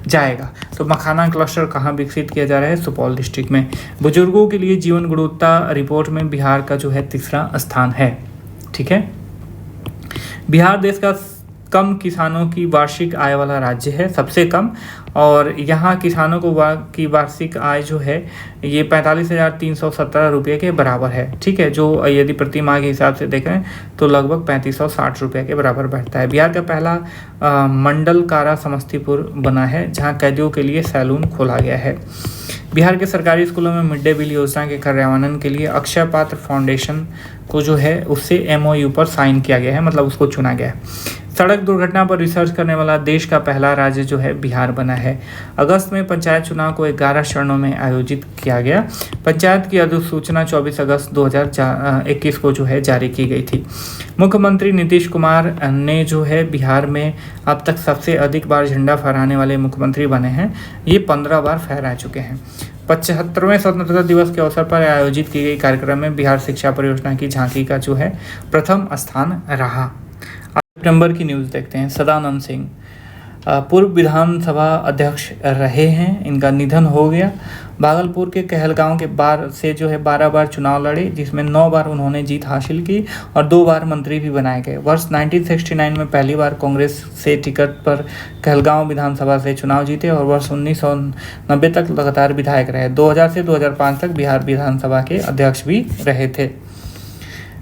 जाएगा। तो मखाना क्लस्टर कहाँ विकसित किया जा रहा है? सुपौल डिस्ट्रिक्ट में। बुजुर्गों के लिए जीवन गुणवत्ता रिपोर्ट में बिहार का जो है 3रा स्थान है। ठीक है, बिहार देश का कम किसानों की वार्षिक आय वाला राज्य है, सबसे कम। और यहाँ किसानों को की वार्षिक आय जो है ये 45,317 रुपये के बराबर है। ठीक है, जो यदि प्रति माह के हिसाब से देखें तो लगभग 3560 रुपये के बराबर बैठता है। बिहार का पहला मंडल कारा समस्तीपुर बना है, जहाँ कैदियों के लिए सैलून खोला गया है। बिहार के सरकारी स्कूलों में मिड डे मील योजना के कार्यान्वयन के लिए अक्षय पात्र फाउंडेशन को जो है उससे MOU पर साइन किया गया है, मतलब उसको चुना गया है। सड़क दुर्घटना पर रिसर्च करने वाला देश का पहला राज्य जो है बिहार बना है। अगस्त में पंचायत चुनाव को 11 चरणों में आयोजित किया गया। पंचायत की अधिसूचना 24 अगस्त 2021 को जो है जारी की गई थी। मुख्यमंत्री नीतीश कुमार ने जो है बिहार में अब तक सबसे अधिक बार झंडा फहराने वाले मुख्यमंत्री बने हैं। ये 15 बार फहरा चुके हैं। 75वें स्वतंत्रता दिवस के अवसर पर आयोजित की गई कार्यक्रम में बिहार शिक्षा परियोजना की झांकी का जो है प्रथम स्थान रहा। सितंबर की न्यूज़ देखते हैं। सदानंद सिंह पूर्व विधानसभा अध्यक्ष रहे हैं, इनका निधन हो गया। भागलपुर के कहलगांव के बार से जो है 12 बार चुनाव लड़े, जिसमें 9 बार उन्होंने जीत हासिल की और 2 बार मंत्री भी बनाए गए। वर्ष 1969 में पहली बार कांग्रेस से टिकट पर कहलगांव विधानसभा से चुनाव जीते और वर्ष 1990 तक लगातार विधायक रहे। 2000 से 2005 तक बिहार विधानसभा के अध्यक्ष भी रहे थे।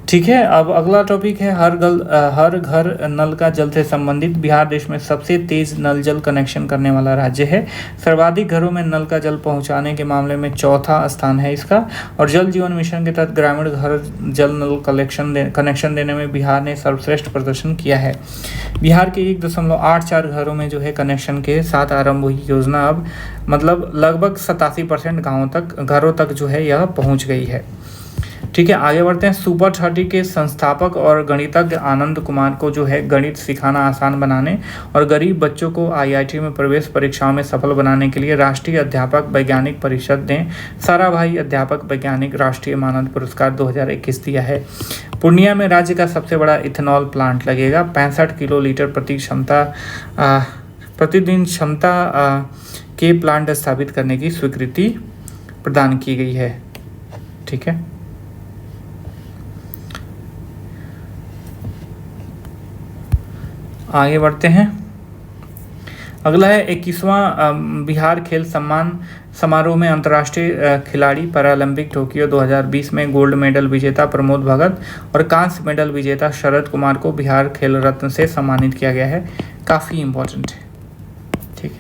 ठीक है, अब अगला टॉपिक है हर घर नल का जल से संबंधित। बिहार देश में सबसे तेज नल जल कनेक्शन करने वाला राज्य है। सर्वाधिक घरों में नल का जल पहुंचाने के मामले में 4था स्थान है इसका। और जल जीवन मिशन के तहत ग्रामीण घर जल नल कनेक्शन देने में बिहार ने सर्वश्रेष्ठ प्रदर्शन किया है। बिहार के 1.84 घरों में जो है कनेक्शन के साथ आरंभ हुई योजना अब मतलब लगभग 87% घरों तक जो है यह पहुँच गई है। ठीक है, आगे बढ़ते हैं। सुपर 30 के संस्थापक और गणितज्ञ आनंद कुमार को जो है गणित सिखाना आसान बनाने और गरीब बच्चों को IIT में प्रवेश परीक्षाओं में सफल बनाने के लिए राष्ट्रीय अध्यापक वैज्ञानिक परिषद ने साराभाई अध्यापक वैज्ञानिक राष्ट्रीय मानद पुरस्कार 2021 दिया है। पूर्णिया में राज्य का सबसे बड़ा इथेनॉल प्लांट लगेगा। 65 किलो लीटर प्रतिदिन क्षमता के प्लांट स्थापित करने की स्वीकृति प्रदान की गई है। ठीक है, आगे बढ़ते हैं। अगला है 21वां बिहार खेल सम्मान समारोह में अंतर्राष्ट्रीय खिलाड़ी पैरालंपिक टोक्यो 2020 में गोल्ड मेडल विजेता प्रमोद भगत और कांस्य मेडल विजेता शरद कुमार को बिहार खेल रत्न से सम्मानित किया गया है। काफ़ी इम्पोर्टेंट है। ठीक है,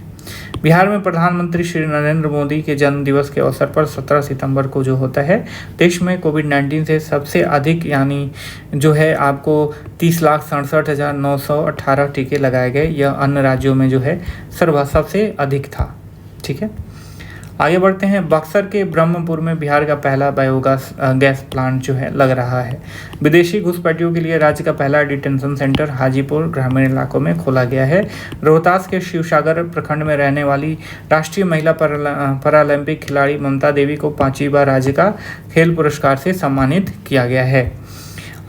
बिहार में प्रधानमंत्री श्री नरेंद्र मोदी के जन्म दिवस के अवसर पर 17 सितंबर को जो होता है देश में कोविड-19 से सबसे अधिक यानी जो है आपको 30,67,918 टीके लगाए गए। यह अन्य राज्यों में जो है सबसे अधिक था। ठीक है, आगे बढ़ते हैं। बक्सर के ब्रह्मपुर में बिहार का पहला बायोगैस प्लांट जो है लग रहा है। विदेशी घुसपैठियों के लिए राज्य का पहला डिटेंशन सेंटर हाजीपुर ग्रामीण इलाकों में खोला गया है। रोहतास के शिवसागर प्रखंड में रहने वाली राष्ट्रीय महिला पैरालंपिक खिलाड़ी ममता देवी को 5वीं बार राज्य का खेल पुरस्कार से सम्मानित किया गया है।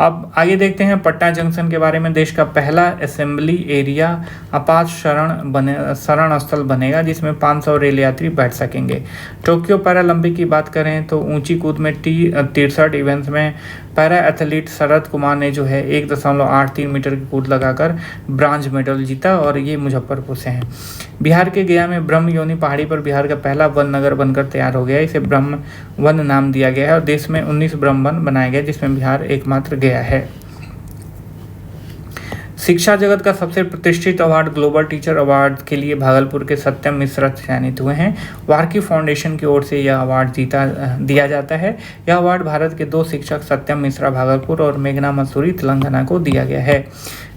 अब आगे देखते हैं पटना जंक्शन के बारे में। देश का पहला असेंबली एरिया आपात शरण स्थल बनेगा, जिसमें 500 रेल यात्री बैठ सकेंगे। टोक्यो पैरालंपिक की बात करें तो ऊंची कूद में T63 इवेंट्स में पैरा एथलीट शरद कुमार ने जो है 1.83 मीटर की कूद लगाकर ब्रांज मेडल जीता और ये मुजफ्फरपुर से हैं। बिहार के गया में ब्रह्म योनी पहाड़ी पर बिहार का पहला वन नगर बनकर तैयार हो गया। इसे ब्रह्म वन नाम दिया गया है और देश में 19 ब्रह्म वन बनाए गए, जिसमें बिहार एकमात्र गया है। शिक्षा जगत का सबसे प्रतिष्ठित अवार्ड ग्लोबल टीचर अवार्ड के लिए भागलपुर के सत्यम मिश्रा चयनित हुए हैं। वार्की फाउंडेशन की ओर से यह अवार्ड दिया जाता है। यह अवार्ड भारत के 2 शिक्षक सत्यम मिश्रा भागलपुर और मेघना मसूरी तेलंगाना को दिया गया है।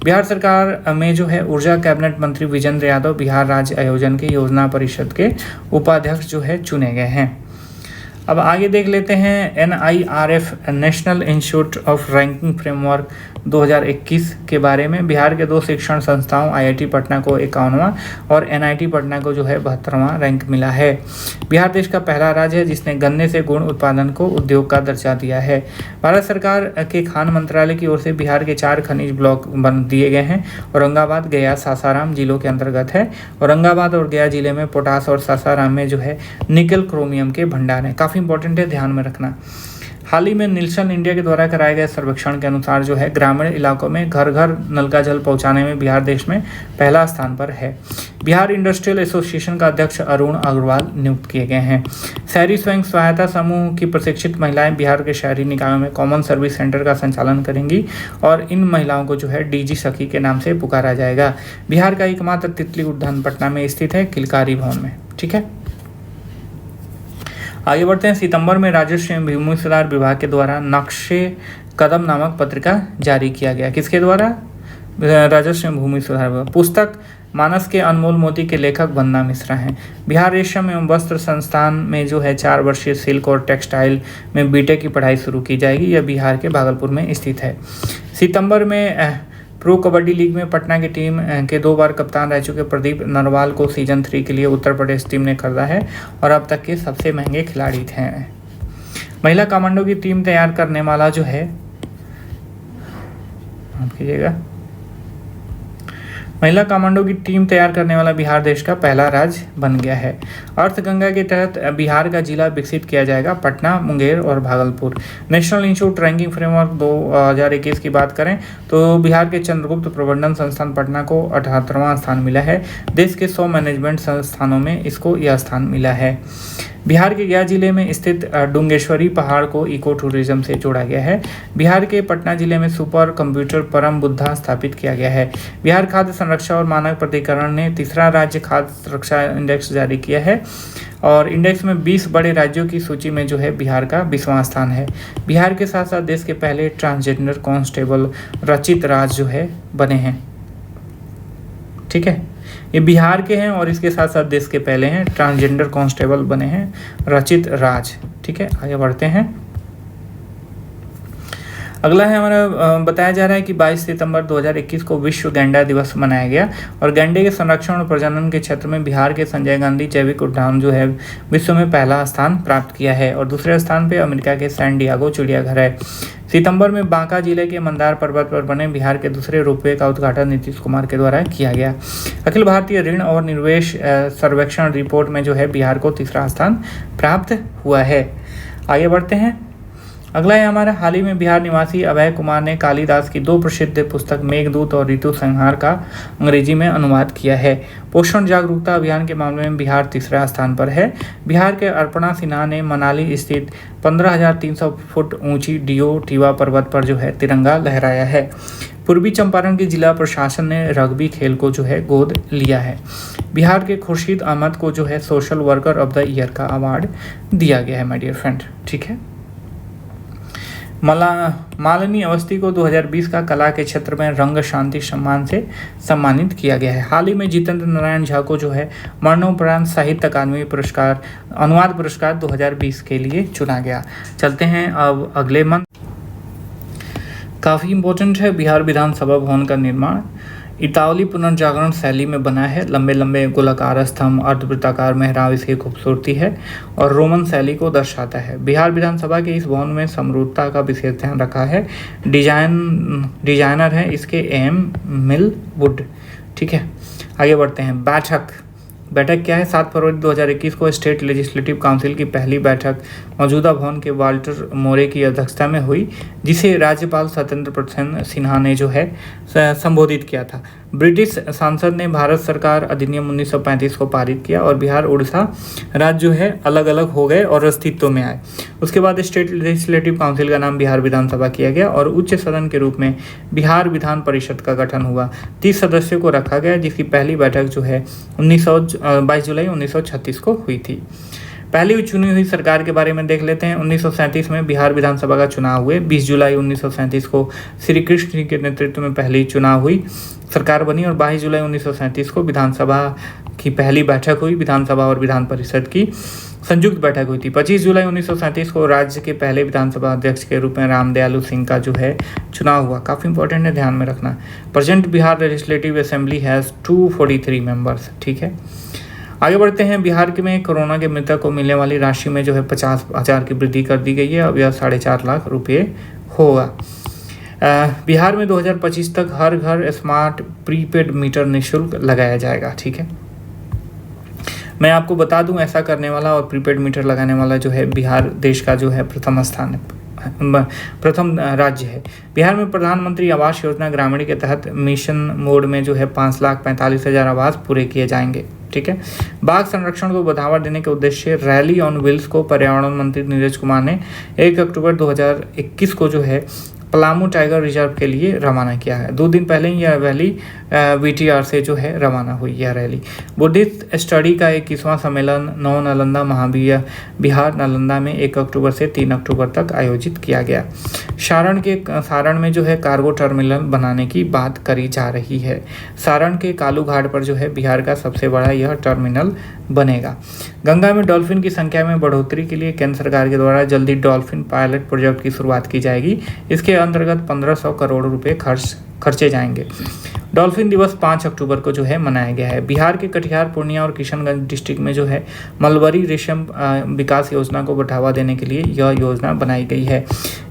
बिहार सरकार में जो है ऊर्जा कैबिनेट मंत्री विजेंद्र यादव बिहार राज्य आयोजन के योजना परिषद के उपाध्यक्ष जो है चुने गए हैं। अब आगे देख लेते हैं NIRF national institute of ranking framework 2021 के बारे में। बिहार के 2 शिक्षण संस्थाओं IIT पटना को 51वां और NIT पटना को जो है 72वां रैंक मिला है। बिहार देश का पहला राज्य है जिसने गन्ने से गुण उत्पादन को उद्योग का दर्जा दिया है। भारत सरकार के खान मंत्रालय की ओर से बिहार के 4 खनिज ब्लॉक बन दिए गए हैं। औरंगाबाद, गया, सासाराम जिलों के अंतर्गत है। औरंगाबाद और गया जिले में पोटास और सासाराम में जो है निकल क्रोमियम के भंडार हैं। काफ़ी इंपॉर्टेंट है, ध्यान में रखना। हाल ही में निल्सन इंडिया के द्वारा कराए गए सर्वेक्षण के अनुसार जो है ग्रामीण इलाकों में घर घर नल का जल पहुंचाने में बिहार देश में पहला स्थान पर है। बिहार इंडस्ट्रियल एसोसिएशन का अध्यक्ष अरुण अग्रवाल नियुक्त किए गए हैं। शहरी स्वयं सहायता समूह की प्रशिक्षित महिलाएं बिहार के शहरी निकायों में कॉमन सर्विस सेंटर का संचालन करेंगी और इन महिलाओं को जो है DG सखी के नाम से पुकारा जाएगा। बिहार का एकमात्र तितली उद्यान पटना में स्थित है, किलकारी भवन में। ठीक है, आगे बढ़ते हैं। सितंबर में राजस्व एवं भूमि सुधार विभाग के द्वारा नक्शे कदम नामक पत्रिका जारी किया गया। किसके द्वारा? राजस्व एवं भूमि सुधार विभाग। पुस्तक मानस के अनमोल मोती के लेखक वंदना मिश्रा हैं। बिहार रेशम एवं वस्त्र संस्थान में जो है 4 वर्षीय सिल्क और टेक्सटाइल में BTech की पढ़ाई शुरू की जाएगी। यह बिहार के भागलपुर में स्थित है। सितंबर में प्रो कबड्डी लीग में पटना की टीम के 2 बार कप्तान रह चुके प्रदीप नरवाल को सीजन 3 के लिए उत्तर प्रदेश टीम ने खरीदा है और अब तक के सबसे महंगे खिलाड़ी थे। महिला कमांडो की टीम तैयार करने वाला जो है महिला कमांडो की टीम तैयार करने वाला बिहार देश का पहला राज्य बन गया है। अर्थगंगा के तहत बिहार का जिला विकसित किया जाएगा, पटना, मुंगेर और Bhagalpur. National institute ranking framework 2021 की बात करें तो बिहार के चंद्रगुप्त प्रबंधन संस्थान पटना को 78वां स्थान मिला है। देश के 100 मैनेजमेंट संस्थानों में इसको यह स्थान मिला है। बिहार के गया जिले में स्थित डुंगेश्वरी पहाड़ को इको टूरिज्म से जोड़ा गया है। बिहार के पटना जिले में सुपर कंप्यूटर परम बुद्धा स्थापित किया गया है। बिहार खाद्य संरक्षा और मानक प्राधिकरण ने 3रा राज्य खाद्य सुरक्षा इंडेक्स जारी किया है और इंडेक्स में 20 बड़े राज्यों की सूची में जो है बिहार का 20वां स्थान है। बिहार के साथ साथ देश के पहले ट्रांसजेंडर कांस्टेबल रचित राज जो है बने हैं। ठीक है, ये बिहार के हैं और इसके साथ साथ देश के पहले हैं ट्रांसजेंडर कांस्टेबल बने हैं रचित राज। ठीक है, आगे बढ़ते हैं। अगला है हमारा बताया जा रहा है कि 22 सितंबर 2021 को विश्व गैंडा दिवस मनाया गया और गैंडे के संरक्षण और प्रजनन के क्षेत्र में बिहार के संजय गांधी जैविक उद्यान जो है विश्व में पहला स्थान प्राप्त किया है और दूसरे स्थान पे अमेरिका के सैन डिएगो चिड़ियाघर है। सितंबर में बांका जिले के मंदार पर्वत पर बने बिहार के दूसरे रोपवे का उद्घाटन नीतीश कुमार के द्वारा किया गया। अखिल भारतीय ऋण और निवेश सर्वेक्षण रिपोर्ट में जो है बिहार को 3रा स्थान प्राप्त हुआ है। आगे बढ़ते हैं। अगला है हमारा, हाल ही में बिहार निवासी अभय कुमार ने कालिदास की 2 प्रसिद्ध पुस्तक मेघदूत और ऋतु संहार का अंग्रेजी में अनुवाद किया है। पोषण जागरूकता अभियान के मामले में बिहार 3रा स्थान पर है। बिहार के अर्पणा सिन्हा ने मनाली स्थित 15,300 फुट ऊंची डियो टीवा पर्वत पर जो है तिरंगा लहराया है। पूर्वी चंपारण के जिला प्रशासन ने रग्बी खेल को जो है गोद लिया है। बिहार के खुर्शीद अहमद को जो है social worker of the year का अवार्ड दिया गया है माय डियर फ्रेंड। ठीक है, मालिनी अवस्थी को 2020 का कला के क्षेत्र में रंग शांति सम्मान से सम्मानित किया गया है। हाल ही में जितेंद्र नारायण झा को जो है मरणोपरांत साहित्य अकादमी पुरस्कार अनुवाद पुरस्कार 2020 के लिए चुना गया। चलते हैं अब अगले मंथ। काफ़ी इंपॉर्टेंट है, बिहार विधानसभा भवन का निर्माण इतावली पुनर्जागरण शैली में बना है। लंबे लंबे गोलाकार स्तंभ, अर्धवृत्ताकार मेहराब इसकी खूबसूरती है और रोमन शैली को दर्शाता है। बिहार विधानसभा के इस भवन में समरूपता का विशेष ध्यान रखा है। डिजाइनर है इसके AM मिल वुड। ठीक है, आगे बढ़ते हैं। बैठक बैठक क्या है? 7 फरवरी 2021 को स्टेट लेजिस्लेटिव काउंसिल की पहली बैठक मौजूदा भवन के वाल्टर मोरे की अध्यक्षता में हुई, जिसे राज्यपाल सत्येंद्र प्रसाद सिन्हा ने जो है संबोधित किया था। ब्रिटिश सांसद ने भारत सरकार अधिनियम 1935 को पारित किया और बिहार उड़ीसा राज्य जो है अलग अलग हो गए और अस्तित्व में आए। उसके बाद स्टेट लेजिस्लेटिव काउंसिल का नाम बिहार विधानसभा किया गया और उच्च सदन के रूप में बिहार विधान परिषद का गठन हुआ। 30 सदस्यों को रखा गया, जिसकी पहली बैठक जो है 22 जुलाई 1936 को हुई थी। पहली चुनी हुई सरकार के बारे में देख लेते हैं। 1937 में बिहार विधानसभा का चुनाव हुए। 20 जुलाई 1937 को श्री कृष्ण के नेतृत्व में पहली चुनाव हुई, सरकार बनी और 22 जुलाई 1937 को विधानसभा की पहली बैठक हुई। विधानसभा और विधान परिषद की संयुक्त बैठक हुई थी। 25 जुलाई 1937 को राज्य के पहले विधानसभा अध्यक्ष के रूप में रामदयालु सिंह का जो है चुनाव हुआ। काफ़ी इंपॉर्टेंट है, ध्यान में रखना। Present Bihar legislative assembly has 243 members. ठीक है, आगे बढ़ते हैं। बिहार के में कोरोना के मृतक को मिलने वाली राशि में जो है 50,000 की वृद्धि कर दी गई है। अब यह 4.5 लाख रुपये होगा। बिहार में 2025 तक हर घर स्मार्ट प्रीपेड मीटर निःशुल्क लगाया जाएगा। ठीक है, मैं आपको बता दूं, ऐसा करने वाला और प्रीपेड मीटर लगाने वाला जो है बिहार देश का जो है प्रथम राज्य है। बिहार में प्रधानमंत्री आवास योजना ग्रामीण के तहत मिशन मोड में जो है 5,45,000 आवास पूरे किए जाएंगे। ठीक है, बाघ संरक्षण को बढ़ावा देने के उद्देश्य रैली ऑन व्हील्स को पर्यावरण मंत्री नीरज कुमार ने 1 अक्टूबर 2021 को जो है पलामू टाइगर रिजर्व के लिए रवाना किया है। 2 दिन पहले ही यह रैली VTR से जो है रवाना हुई। यह रैली बुद्धिस्ट स्टडी का 21वां सम्मेलन नव नालंदा बिहार नालंदा में 1 अक्टूबर से 3 अक्टूबर तक आयोजित किया गया। सारण में जो है कार्गो टर्मिनल बनाने की बात करी जा रही है। सारण के कालू घाट पर जो है बिहार का सबसे बड़ा यह टर्मिनल बनेगा। गंगा में डॉल्फिन की संख्या में बढ़ोतरी के लिए केंद्र सरकार के द्वारा जल्दी डॉल्फिन पायलट प्रोजेक्ट की शुरुआत की जाएगी। इसके अंतर्गत 1500 करोड़ रुपए खर्चे जाएंगे। डॉल्फिन दिवस 5 अक्टूबर को जो है मनाया गया है। बिहार के कटिहार, पूर्णिया और किशनगंज डिस्ट्रिक्ट में जो है मलबरी रेशम विकास योजना को बढ़ावा देने के लिए यह योजना बनाई गई है।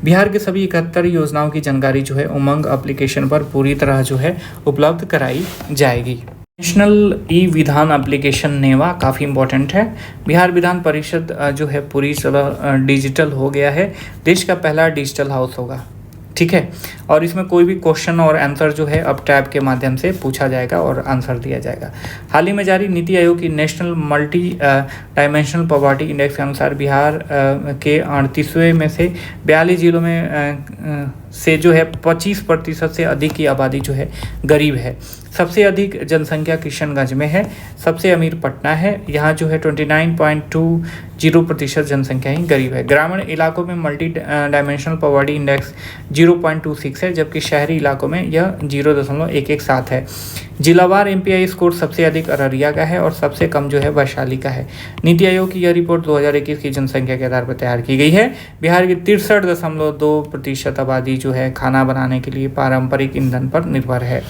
बिहार के सभी 71 योजनाओं की जानकारी जो है उमंग एप्लीकेशन पर पूरी तरह जो है उपलब्ध कराई जाएगी। नेशनल ई विधान एप्लीकेशन नेवा काफ़ी इंपॉर्टेंट है। बिहार विधान परिषद जो है पूरी तरह डिजिटल हो गया है। देश का पहला डिजिटल हाउस होगा। ठीक है, और इसमें कोई भी क्वेश्चन और आंसर जो है अब टैब के माध्यम से पूछा जाएगा और आंसर दिया जाएगा। हाल ही में जारी नीति आयोग की national multi dimensional poverty index के अनुसार बिहार के 38वें में से 42 जिलों में से जो है 25% से अधिक की आबादी जो है गरीब है। सबसे अधिक जनसंख्या किशनगंज में है। सबसे अमीर पटना है, यहाँ जो है 29.20% जनसंख्या ही गरीब है। ग्रामीण इलाकों में मल्टी डायमेंशनल पॉवर्टी इंडेक्स 0.26 है, जबकि शहरी इलाकों में यह 0.117 है। जिलावार MPI स्कोर सबसे अधिक अररिया का है और सबसे कम जो है वैशाली का है। नीति आयोग की यह रिपोर्ट 2021 की जनसंख्या के आधार पर तैयार की गई है। बिहार की 63.2% आबादी जो है खाना बनाने के लिए पारंपरिक ईंधन पर निर्भर है।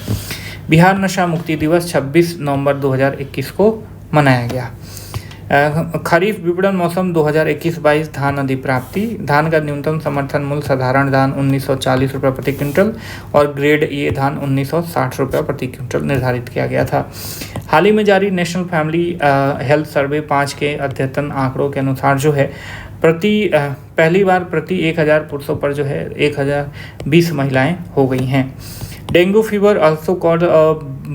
बिहार नशा मुक्ति दिवस 26 नवंबर 2021 को मनाया गया। खरीफ विपणन मौसम 2021-22 धान अधिप्राप्ति। धान का न्यूनतम समर्थन मूल्य साधारण धान 1940 रुपये प्रति क्विंटल और ग्रेड ए धान 1960 रुपये प्रति क्विंटल निर्धारित किया गया था। हाल ही में जारी नेशनल फैमिली हेल्थ सर्वे 5 के अद्यतन आंकड़ों के अनुसार जो है पहली बार प्रति 1000 पुरुषों पर जो है 1020 महिलाएं हो गई हैं। Dengue fever also called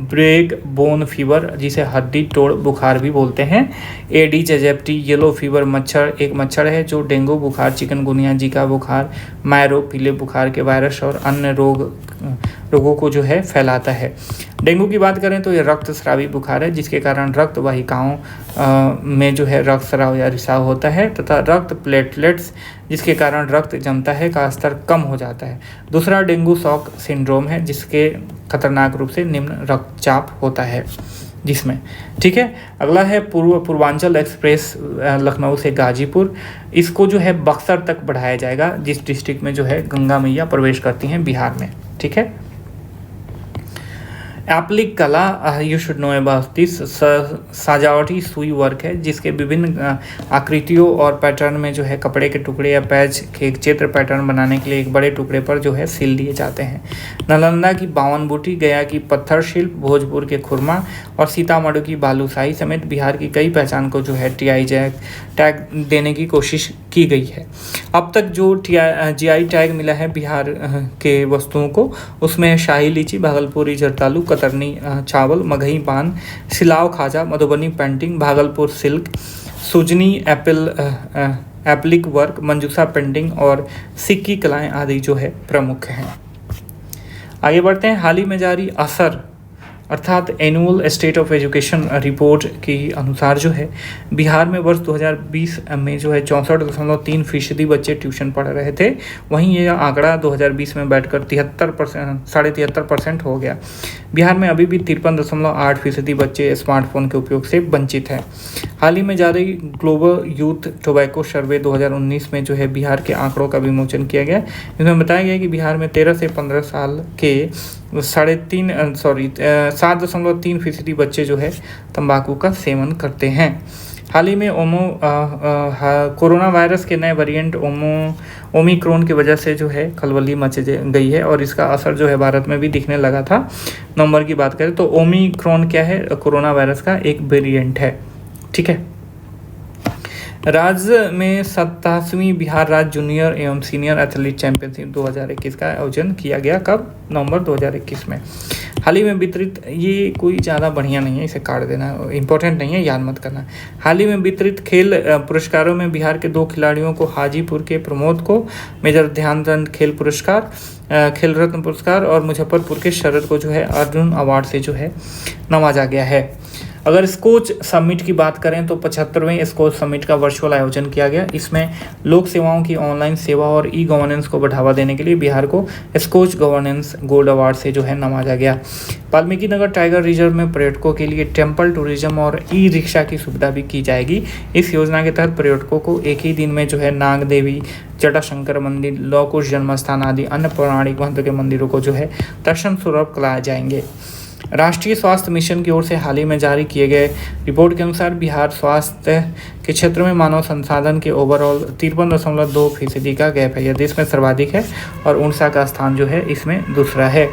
break bone fever, जिसे हड्डी तोड़ बुखार भी बोलते हैं। एडिस एजिप्टी येलो फीवर एक मच्छर है जो डेंगू बुखार, चिकनगुनिया, जीका बुखार, माय रोग, पीले बुखार के वायरस और अन्य रोगों को जो है फैलाता है। डेंगू की बात करें तो ये रक्तस्रावी बुखार है, जिसके कारण रक्त वाहिकाओं में जो है रक्त स्राव या रिसाव होता है तथा रक्त प्लेटलेट्स, जिसके कारण रक्त जमता है, का स्तर कम हो जाता है। दूसरा डेंगू शॉक सिंड्रोम है, जिसके खतरनाक रूप से निम्न रक्तचाप होता है जिसमें। ठीक है, अगला है पूर्वांचल एक्सप्रेस लखनऊ से गाजीपुर। इसको जो है बक्सर तक बढ़ाया जाएगा, जिस डिस्ट्रिक्ट में जो है गंगा मैया प्रवेश करती हैं बिहार में। ठीक है, एप्लिक कला you should know about this सजावटी सुई वर्क है जिसके विभिन्न आकृतियों और पैटर्न में जो है कपड़े के टुकड़े या पैच के एक चित्र पैटर्न बनाने के लिए एक बड़े टुकड़े पर जो है सिल दिए जाते हैं। नालंदा की बावन बूटी, गया की पत्थर शिल्प, भोजपुर के खुरमा और सीतामढ़ी की बालूशाही समेत बिहार की कई पहचान को जो है TI टैग देने की कोशिश की गई है। अब तक जो GI टैग मिला है बिहार के वस्तुओं को, उसमें शाही लीची, भागलपुरी जरदालू, कतरनी चावल, Magahi paan, Silao khaja, Madhubani painting, Bhagalpur silk, Sujani applique work, Manjusha painting और सिक्की कलाएं आदि जो है प्रमुख हैं। आगे बढ़ते हैं। हाल ही में जारी असर अर्थात annual state of education report के अनुसार जो है बिहार में वर्ष 2020 में जो है 64.3% बच्चे ट्यूशन पढ़ रहे थे। वहीं ये आंकड़ा 2020 में बैठकर 73% हो गया। बिहार में अभी भी 53.8% बच्चे स्मार्टफोन के उपयोग से वंचित हैं। हाल ही में जारी ग्लोबल यूथ टोबैको सर्वे 2019 में जो है बिहार के आंकड़ों का विमोचन किया गया। इसमें बताया गया कि बिहार में 13 से 15 साल के 7.3% बच्चे जो है तंबाकू का सेवन करते हैं। हाल ही में कोरोना वायरस के नए वेरिएंट ओमिक्रॉन की वजह से जो है खलबली मच गई है और इसका असर जो है भारत में भी दिखने लगा था। नवंबर की बात करें तो ओमिक्रॉन क्या है? कोरोना वायरस का एक वेरिएंट है। ठीक है। राज्य में 27वीं बिहार राज्य जूनियर एवं सीनियर एथलीट चैंपियनशिप 2021 का आयोजन किया गया। कब? नवंबर 2021 में। हाल ही में वितरित, ये कोई ज़्यादा बढ़िया नहीं है, इसे काट देना, इंपॉर्टेंट नहीं है, याद मत करना। हाल ही में वितरित खेल पुरस्कारों में बिहार के 2 खिलाड़ियों को, हाजीपुर के प्रमोद को मेजर ध्यानचंद खेल पुरस्कार, खेल रत्न पुरस्कार और मुजफ्फरपुर के शरद को जो है अर्जुन अवार्ड से जो है नवाजा गया है। अगर स्कोच समिट की बात करें तो 75वें स्कोच समिट का वर्चुअल आयोजन किया गया। इसमें लोक सेवाओं की ऑनलाइन सेवा और गवर्नेंस को बढ़ावा देने के लिए बिहार को स्कोच गवर्नेंस गोल्ड अवार्ड से जो है नवाजा गया। वाल्मीकि नगर टाइगर रिजर्व में पर्यटकों के लिए टेम्पल टूरिज्म और रिक्शा की सुविधा भी की जाएगी। इस योजना के तहत पर्यटकों को एक ही दिन में जो है नाग देवी, जटाशंकर मंदिर, लौकुश जन्मस्थान आदि अन्य पौराणिक महत्व के मंदिरों को जो है दर्शन सुलभ कराए जाएंगे। राष्ट्रीय स्वास्थ्य मिशन की ओर से हाल ही में जारी किए गए रिपोर्ट के अनुसार बिहार स्वास्थ्य के क्षेत्र में मानव संसाधन के ओवरऑल 53.2% का गैप है। यह देश में सर्वाधिक है और उड़ीसा का स्थान जो है इसमें दूसरा है।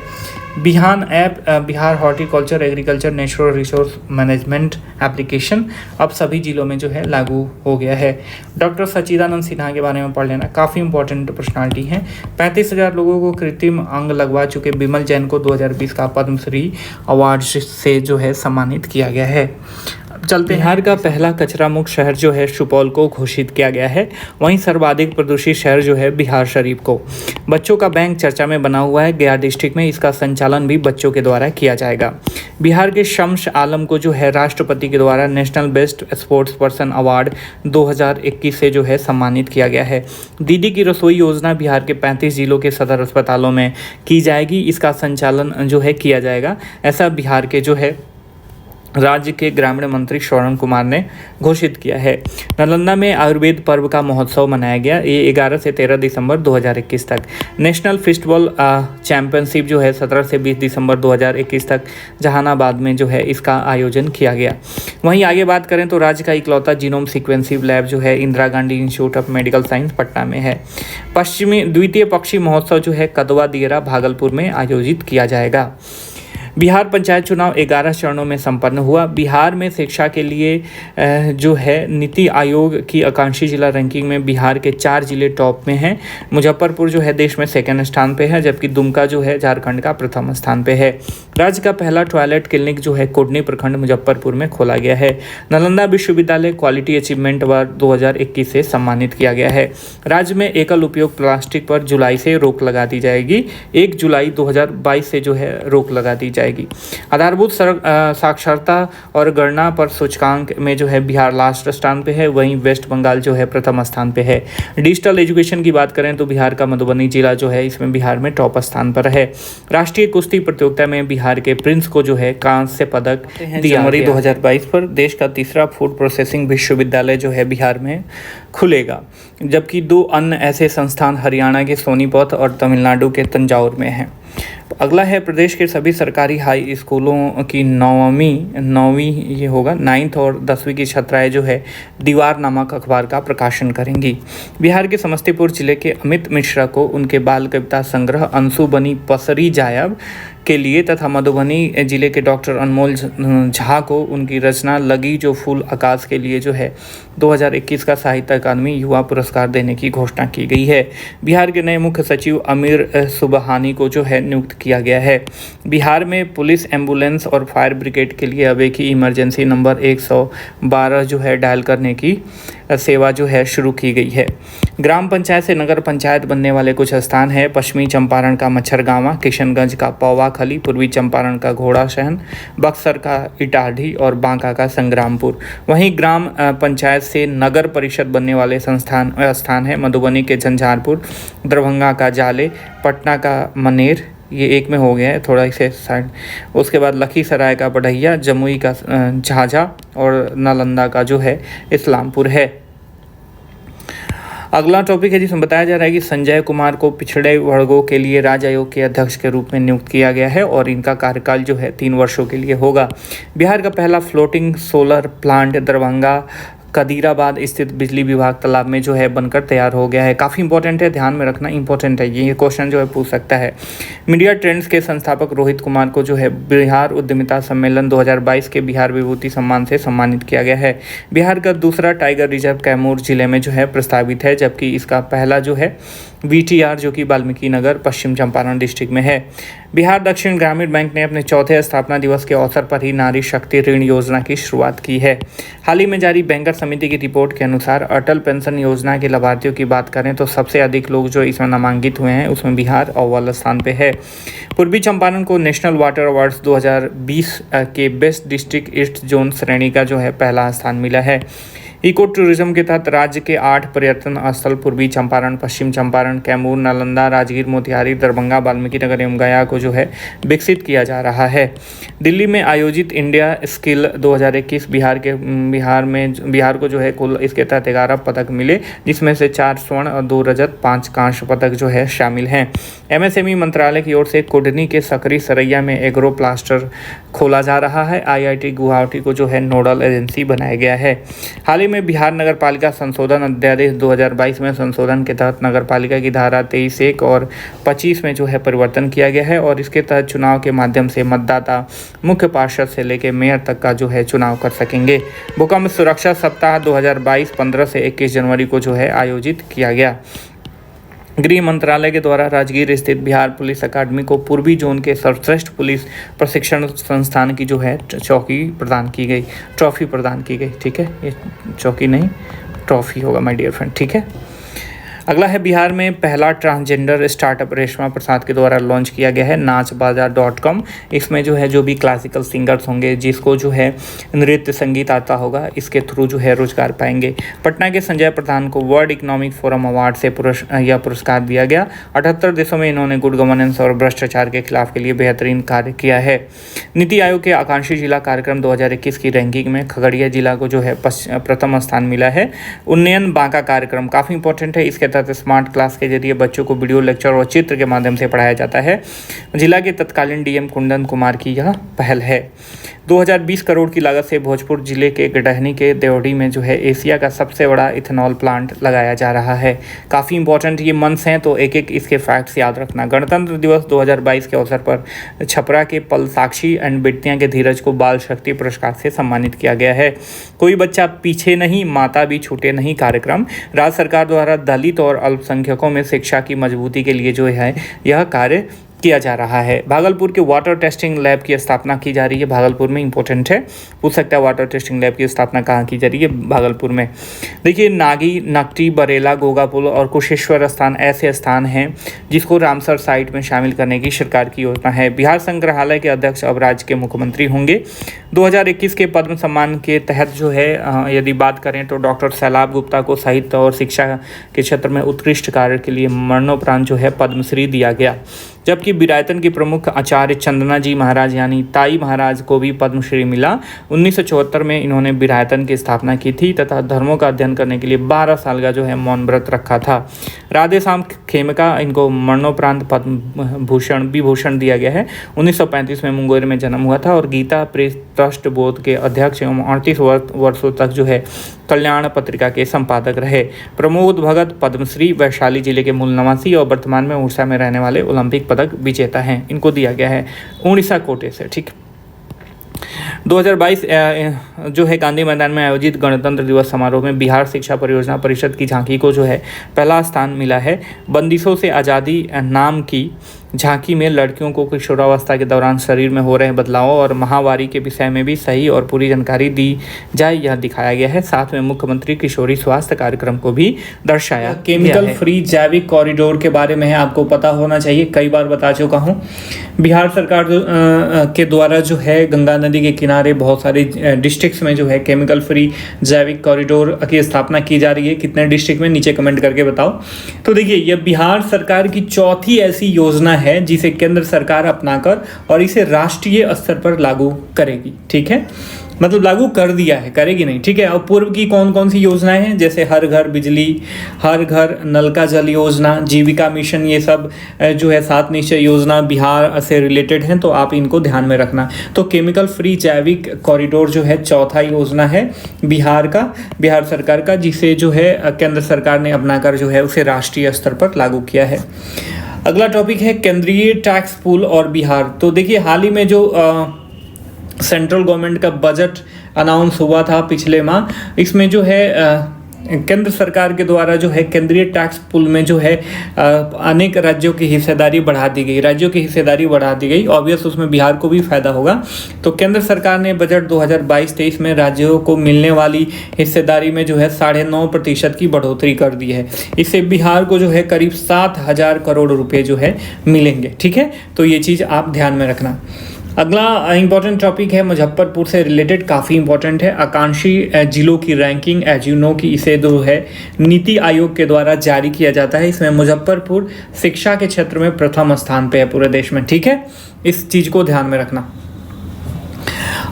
Bihan app Bihar horticulture agriculture natural resource management application अब सभी जिलों में जो है लागू हो गया है। डॉक्टर सच्चिदानंद सिन्हा के बारे में पढ़ लेना, काफ़ी इंपॉर्टेंट पर्सनालिटी हैं। 35,000 लोगों को कृत्रिम अंग लगवा चुके बिमल जैन को 2020 का पद्मश्री अवार्ड से जो है सम्मानित किया गया है। चलते हैं। बिहार का पहला कचरा मुक्त शहर जो है सुपौल को घोषित किया गया है। वहीं सर्वाधिक प्रदूषित शहर जो है बिहार शरीफ को। बच्चों का बैंक चर्चा में बना हुआ है। गया डिस्ट्रिक्ट में इसका संचालन भी बच्चों के द्वारा किया जाएगा। बिहार के शम्स आलम को जो है राष्ट्रपति के द्वारा national best sports person award 2021 से जो है सम्मानित किया गया है। दीदी की रसोई योजना बिहार के 35 जिलों के सदर अस्पतालों में की जाएगी। इसका संचालन जो है किया जाएगा, ऐसा बिहार के जो है राज्य के ग्रामीण मंत्री श्रवण कुमार ने घोषित किया है। नालंदा में आयुर्वेद पर्व का महोत्सव मनाया गया। ये 11 से 13 दिसंबर 2021 तक। नेशनल फेस्टिवल चैंपियनशिप जो है 17 से 20 दिसंबर 2021 तक जहानाबाद में जो है इसका आयोजन किया गया। वहीं आगे बात करें तो राज्य का इकलौता जीनोम सीक्वेंसिंग लैब जो है Indira Gandhi institute of medical science Patna में है। द्वितीय पक्षी महोत्सव जो है कदवा दियरा भागलपुर में आयोजित किया जाएगा। बिहार पंचायत चुनाव 11 चरणों में संपन्न हुआ। बिहार में शिक्षा के लिए जो है नीति आयोग की आकांक्षी जिला रैंकिंग में बिहार के 4 जिले टॉप में हैं। मुजफ्फरपुर जो है देश में 2nd स्थान पे है, जबकि दुमका जो है झारखंड का प्रथम स्थान पे है। राज्य का पहला टॉयलेट क्लिनिक जो है कोडनी प्रखंड मुजफ्फरपुर में खोला गया है। नालंदा विश्वविद्यालय क्वालिटी अचीवमेंट अवार्ड 2021 से सम्मानित किया गया है। राज्य में एकल उपयोग प्लास्टिक पर जुलाई से रोक लगा दी जाएगी। 1 जुलाई 2022 से जो है रोक लगा दी जाएगी। आधारभूत साक्षरता और गणना पर सूचकांक में जो है बिहार लास्ट स्थान पे है। वहीं वेस्ट बंगाल जो है प्रथम स्थान पे है। डिजिटल एजुकेशन की बात करें तो बिहार का मधुबनी जिला जो है इसमें बिहार में टॉप स्थान पर है। राष्ट्रीय कुश्ती प्रतियोगिता में बिहार के प्रिंस को जो है कांस्य पदक जनवरी 2022 पर देश का तीसरा फूड प्रोसेसिंग विश्वविद्यालय जो है बिहार में खुलेगा, जबकि 2 अन्य ऐसे संस्थान हरियाणा के सोनीपत और तमिलनाडु के तंजावुर में हैं। अगला है प्रदेश के सभी सरकारी हाई स्कूलों की नौवीं ये होगा 9th और 10वीं की छात्राएं जो है दीवार नामक अखबार का प्रकाशन करेंगी। बिहार के समस्तीपुर जिले के अमित मिश्रा को उनके बाल कविता संग्रह अंशु बनी पसरी जायब के लिए तथा मधुबनी जिले के डॉक्टर अनमोल झा को उनकी रचना लगी जो फूल आकाश के लिए जो है 2021 का साहित्य अकादमी युवा पुरस्कार देने की घोषणा की गई है। बिहार के नए मुख्य सचिव अमीर सुबहानी को जो है नियुक्त किया गया है। बिहार में पुलिस, एम्बुलेंस और फायर ब्रिगेड के लिए अब एक ही इमरजेंसी नंबर 112 जो है डायल करने की सेवा जो है शुरू की गई है। ग्राम पंचायत से नगर पंचायत बनने वाले कुछ स्थान हैं। पश्चिमी चंपारण का मच्छरगांवा, किशनगंज का पौवा खली, पूर्वी चंपारण का घोड़ाशहन, बक्सर का इटाढ़ी और बांका का संग्रामपुर। वहीं ग्राम पंचायत से नगर परिषद बनने वाले स्थान है मधुबनी के झंझारपुर, दरभंगा का जाले, पटना का मनेर, ये एक में हो गया है थोड़ा इसे साइड। उसके बाद लखीसराय का बढ़ैया, जमुई का झाझा और नालंदा का जो है इस्लामपुर है। अगला टॉपिक है जिसमें बताया जा रहा है कि संजय कुमार को पिछड़े वर्गों के लिए राज्य आयोग के अध्यक्ष के रूप में नियुक्त किया गया है और इनका कार्यकाल जो है 3 वर्षों के लिए होगा। बिहार का पहला फ्लोटिंग सोलर प्लांट दरभंगा कदीराबाद स्थित बिजली विभाग तालाब में जो है बनकर तैयार हो गया है। काफ़ी इंपॉर्टेंट है, ध्यान में रखना इंपॉर्टेंट है, ये क्वेश्चन जो है पूछ सकता है। मीडिया ट्रेंड्स के संस्थापक रोहित कुमार को जो है बिहार उद्यमिता सम्मेलन 2022 के बिहार विभूति सम्मान से सम्मानित किया गया है। बिहार का दूसरा टाइगर रिजर्व कैमूर जिले में जो है प्रस्तावित है, जबकि इसका पहला जो है VTR जो कि वाल्मीकि नगर पश्चिम चंपारण डिस्ट्रिक्ट में है। बिहार दक्षिण ग्रामीण बैंक ने अपने 4थे स्थापना दिवस के अवसर पर ही नारी शक्ति ऋण योजना की शुरुआत की है। हाल ही में जारी बैंकर समिति की रिपोर्ट के अनुसार अटल पेंशन योजना के लाभार्थियों की बात करें तो सबसे अधिक लोग जो इसमें नामांकित हुए हैं उसमें बिहार अव्वल स्थान पे है। पूर्वी चंपारण को नेशनल वाटर अवार्ड्स 2020 के बेस्ट डिस्ट्रिक्ट ईस्ट जोन श्रेणी का जो है पहला स्थान मिला है। इको टूरिज्म के तहत राज्य के 8 पर्यटन स्थल पूर्वी चंपारण, पश्चिम चंपारण, कैमूर, नालंदा, राजगीर, मोतिहारी, दरभंगा, वाल्मीकि नगर एवं गया को जो है विकसित किया जा रहा है। दिल्ली में आयोजित इंडिया स्किल 2021 बिहार को जो है कुल इसके तहत 11 पदक मिले, जिसमें से 4 स्वर्ण और 2 रजत 5 कांस्य पदक जो है शामिल हैं। MSME मंत्रालय की ओर से कुडनी के सकरी सरैया में एग्रो प्लास्टर खोला जा रहा है। IIT गुवाहाटी को जो है नोडल एजेंसी बनाया गया है। हाल ही में बिहार नगरपालिका संशोधन अध्यादेश 2022 में संशोधन के तहत नगरपालिका की धारा 23(1) और 25 में जो है परिवर्तन किया गया है और इसके तहत चुनाव के माध्यम से मतदाता मुख्य पार्षद से लेकर मेयर तक का जो है चुनाव कर सकेंगे। भूकंप सुरक्षा सप्ताह 2022 15 से 21 जनवरी को जो है आयोजित किया गया। गृह मंत्रालय के द्वारा राजगीर स्थित बिहार पुलिस अकादमी को पूर्वी जोन के सर्वश्रेष्ठ पुलिस प्रशिक्षण संस्थान की जो है ट्रॉफी प्रदान की गई। ठीक है, ये चौकी नहीं ट्रॉफी होगा माय डियर फ्रेंड। ठीक है, अगला है बिहार में पहला ट्रांसजेंडर स्टार्टअप रेशमा प्रसाद के द्वारा लॉन्च किया गया है नाचबाजा.com। इसमें जो है जो भी क्लासिकल सिंगर्स होंगे, जिसको जो है नृत्य संगीत आता होगा, इसके थ्रू जो है रोजगार पाएंगे। पटना के संजय प्रधान को वर्ल्ड इकोनॉमिक फोरम अवार्ड से यह पुरस्कार दिया गया। 78 देशों में इन्होंने गुड गवर्नेंस और भ्रष्टाचार के खिलाफ के लिए बेहतरीन कार्य किया है। नीति आयोग के आकांक्षी जिला कार्यक्रम 2021 की रैंकिंग में खगड़िया जिला को जो है प्रथम स्थान मिला है। उन्नयन बांका कार्यक्रम काफ़ी इंपॉर्टेंट है, इसके तहत स्मार्ट क्लास के जरिए बच्चों को वीडियो लेक्चर और चित्र के माध्यम से पढ़ाया जाता है। जिला के तत्कालीन DM कुंदन कुमार की यह पहल है। 2020 करोड़ की लागत से भोजपुर जिले के गडहनी के देवड़ी में जो है एशिया का सबसे बड़ा इथेनॉल प्लांट लगाया जा रहा है। काफ़ी इंपॉर्टेंट ये मंथ्स हैं, तो एक एक इसके फैक्ट्स याद रखना। गणतंत्र दिवस 2022 के अवसर पर छपरा के पल साक्षी एंड बेटियां के धीरज को बाल शक्ति पुरस्कार से सम्मानित किया गया है। कोई बच्चा पीछे नहीं, माता भी छूटे नहीं कार्यक्रम राज्य सरकार द्वारा दलित और अल्पसंख्यकों में शिक्षा की मजबूती के लिए जो है यह कार्य किया जा रहा है। भागलपुर के वाटर टेस्टिंग लैब की स्थापना की जा रही है। भागलपुर में इंपॉर्टेंट है, पूछ सकता है वाटर टेस्टिंग लैब की स्थापना कहाँ की जा रही है? भागलपुर में। देखिए, नागी, नकटी, बरेला, गोगापुल और कुशेश्वर स्थान ऐसे स्थान हैं जिसको रामसर साइट में शामिल करने की सरकार की योजना है। बिहार संग्रहालय के अध्यक्ष अब राज्य के मुख्यमंत्री होंगे। 2021 के पद्म सम्मान के तहत जो है यदि बात करें तो डॉक्टर सैलाब गुप्ता को साहित्य और शिक्षा के क्षेत्र में उत्कृष्ट कार्य के लिए मरणोपरांत जो है पद्मश्री दिया गया। जबकि विरायतन की प्रमुख आचार्य चंदना जी महाराज यानी ताई महाराज को भी पद्मश्री मिला। 1974 में इन्होंने विरायतन की स्थापना की थी तथा धर्मों का अध्ययन करने के लिए 12 साल का जो है मौन व्रत रखा था। राधेश्याम खेमका, इनको मरणोपरांत पद्म भूषण विभूषण दिया गया है। 1935 में मुंगेर में जन्म हुआ था और गीता प्रेस ट्रस्ट बोर्ड के अध्यक्ष एवं 38 वर्षों तक जो है कल्याण पत्रिका के संपादक रहे। प्रमोद भगत पद्मश्री, वैशाली जिले के मूल निवासी और वर्तमान में उड़ीसा में रहने वाले ओलंपिक पदक विजेता हैं। इनको दिया गया है उड़ीसा कोटे से। ठीक, 2022 जो है गांधी मैदान में आयोजित गणतंत्र दिवस समारोह में बिहार शिक्षा परियोजना परिषद की झांकी को जो है पहला स्थान मिला है। बंदिशों से आज़ादी नाम की झांकी में लड़कियों को किशोरावस्था के दौरान शरीर में हो रहे बदलावों और माहवारी के विषय में भी सही और पूरी जानकारी दी जाए, यह दिखाया गया है। साथ में मुख्यमंत्री किशोरी स्वास्थ्य कार्यक्रम को भी दर्शाया। केमिकल फ्री जैविक कॉरिडोर के बारे में आपको पता होना चाहिए, कई बार बता चुका हूँ। बिहार सरकार के द्वारा जो है गंगा नदी के किनारे बहुत सारे डिस्ट्रिक्ट्स में जो है केमिकल फ्री जैविक कॉरिडोर की स्थापना की जा रही है। कितने डिस्ट्रिक्ट में, नीचे कमेंट करके बताओ। तो देखिए, यह बिहार सरकार की चौथी ऐसी योजना है जिसे केंद्र सरकार अपनाकर और इसे राष्ट्रीय स्तर पर लागू करेगी। ठीक है, मतलब लागू कर दिया है, करेगी नहीं। ठीक है, और पूर्व की कौन कौन सी योजनाएं हैं, जैसे हर घर बिजली, हर घर नल का जल योजना, जीविका मिशन, ये सब जो है 7 निश्चय योजना बिहार से रिलेटेड हैं, तो आप इनको ध्यान में रखना। तो केमिकल फ्री जैविक कॉरिडोर जो है चौथा योजना है बिहार सरकार का, जिसे जो है केंद्र सरकार ने अपनाकर जो है उसे राष्ट्रीय स्तर पर लागू किया है। अगला टॉपिक है केंद्रीय टैक्स पूल और बिहार। तो देखिए, हाल ही में जो सेंट्रल गवर्नमेंट का बजट अनाउंस हुआ था पिछले माह, इसमें जो है केंद्र सरकार के द्वारा जो है केंद्रीय टैक्स पूल में जो है अनेक राज्यों की हिस्सेदारी बढ़ा दी गई। ऑब्वियस उसमें बिहार को भी फायदा होगा। तो केंद्र सरकार ने बजट 2022-23 में राज्यों को मिलने वाली हिस्सेदारी में जो है 9.5% की बढ़ोतरी कर दी है। इससे बिहार को जो है करीब 7,000 करोड़ रुपए जो है मिलेंगे। ठीक है, तो ये चीज़ आप ध्यान में रखना। अगला इंपॉर्टेंट टॉपिक है मुजफ्फरपुर से रिलेटेड, काफ़ी इंपॉर्टेंट है। आकांक्षी जिलों की रैंकिंग, एज यू नो कि इसे जो है नीति आयोग के द्वारा जारी किया जाता है। इसमें मुजफ्फरपुर शिक्षा के क्षेत्र में प्रथम स्थान पे है पूरे देश में। ठीक है, इस चीज़ को ध्यान में रखना।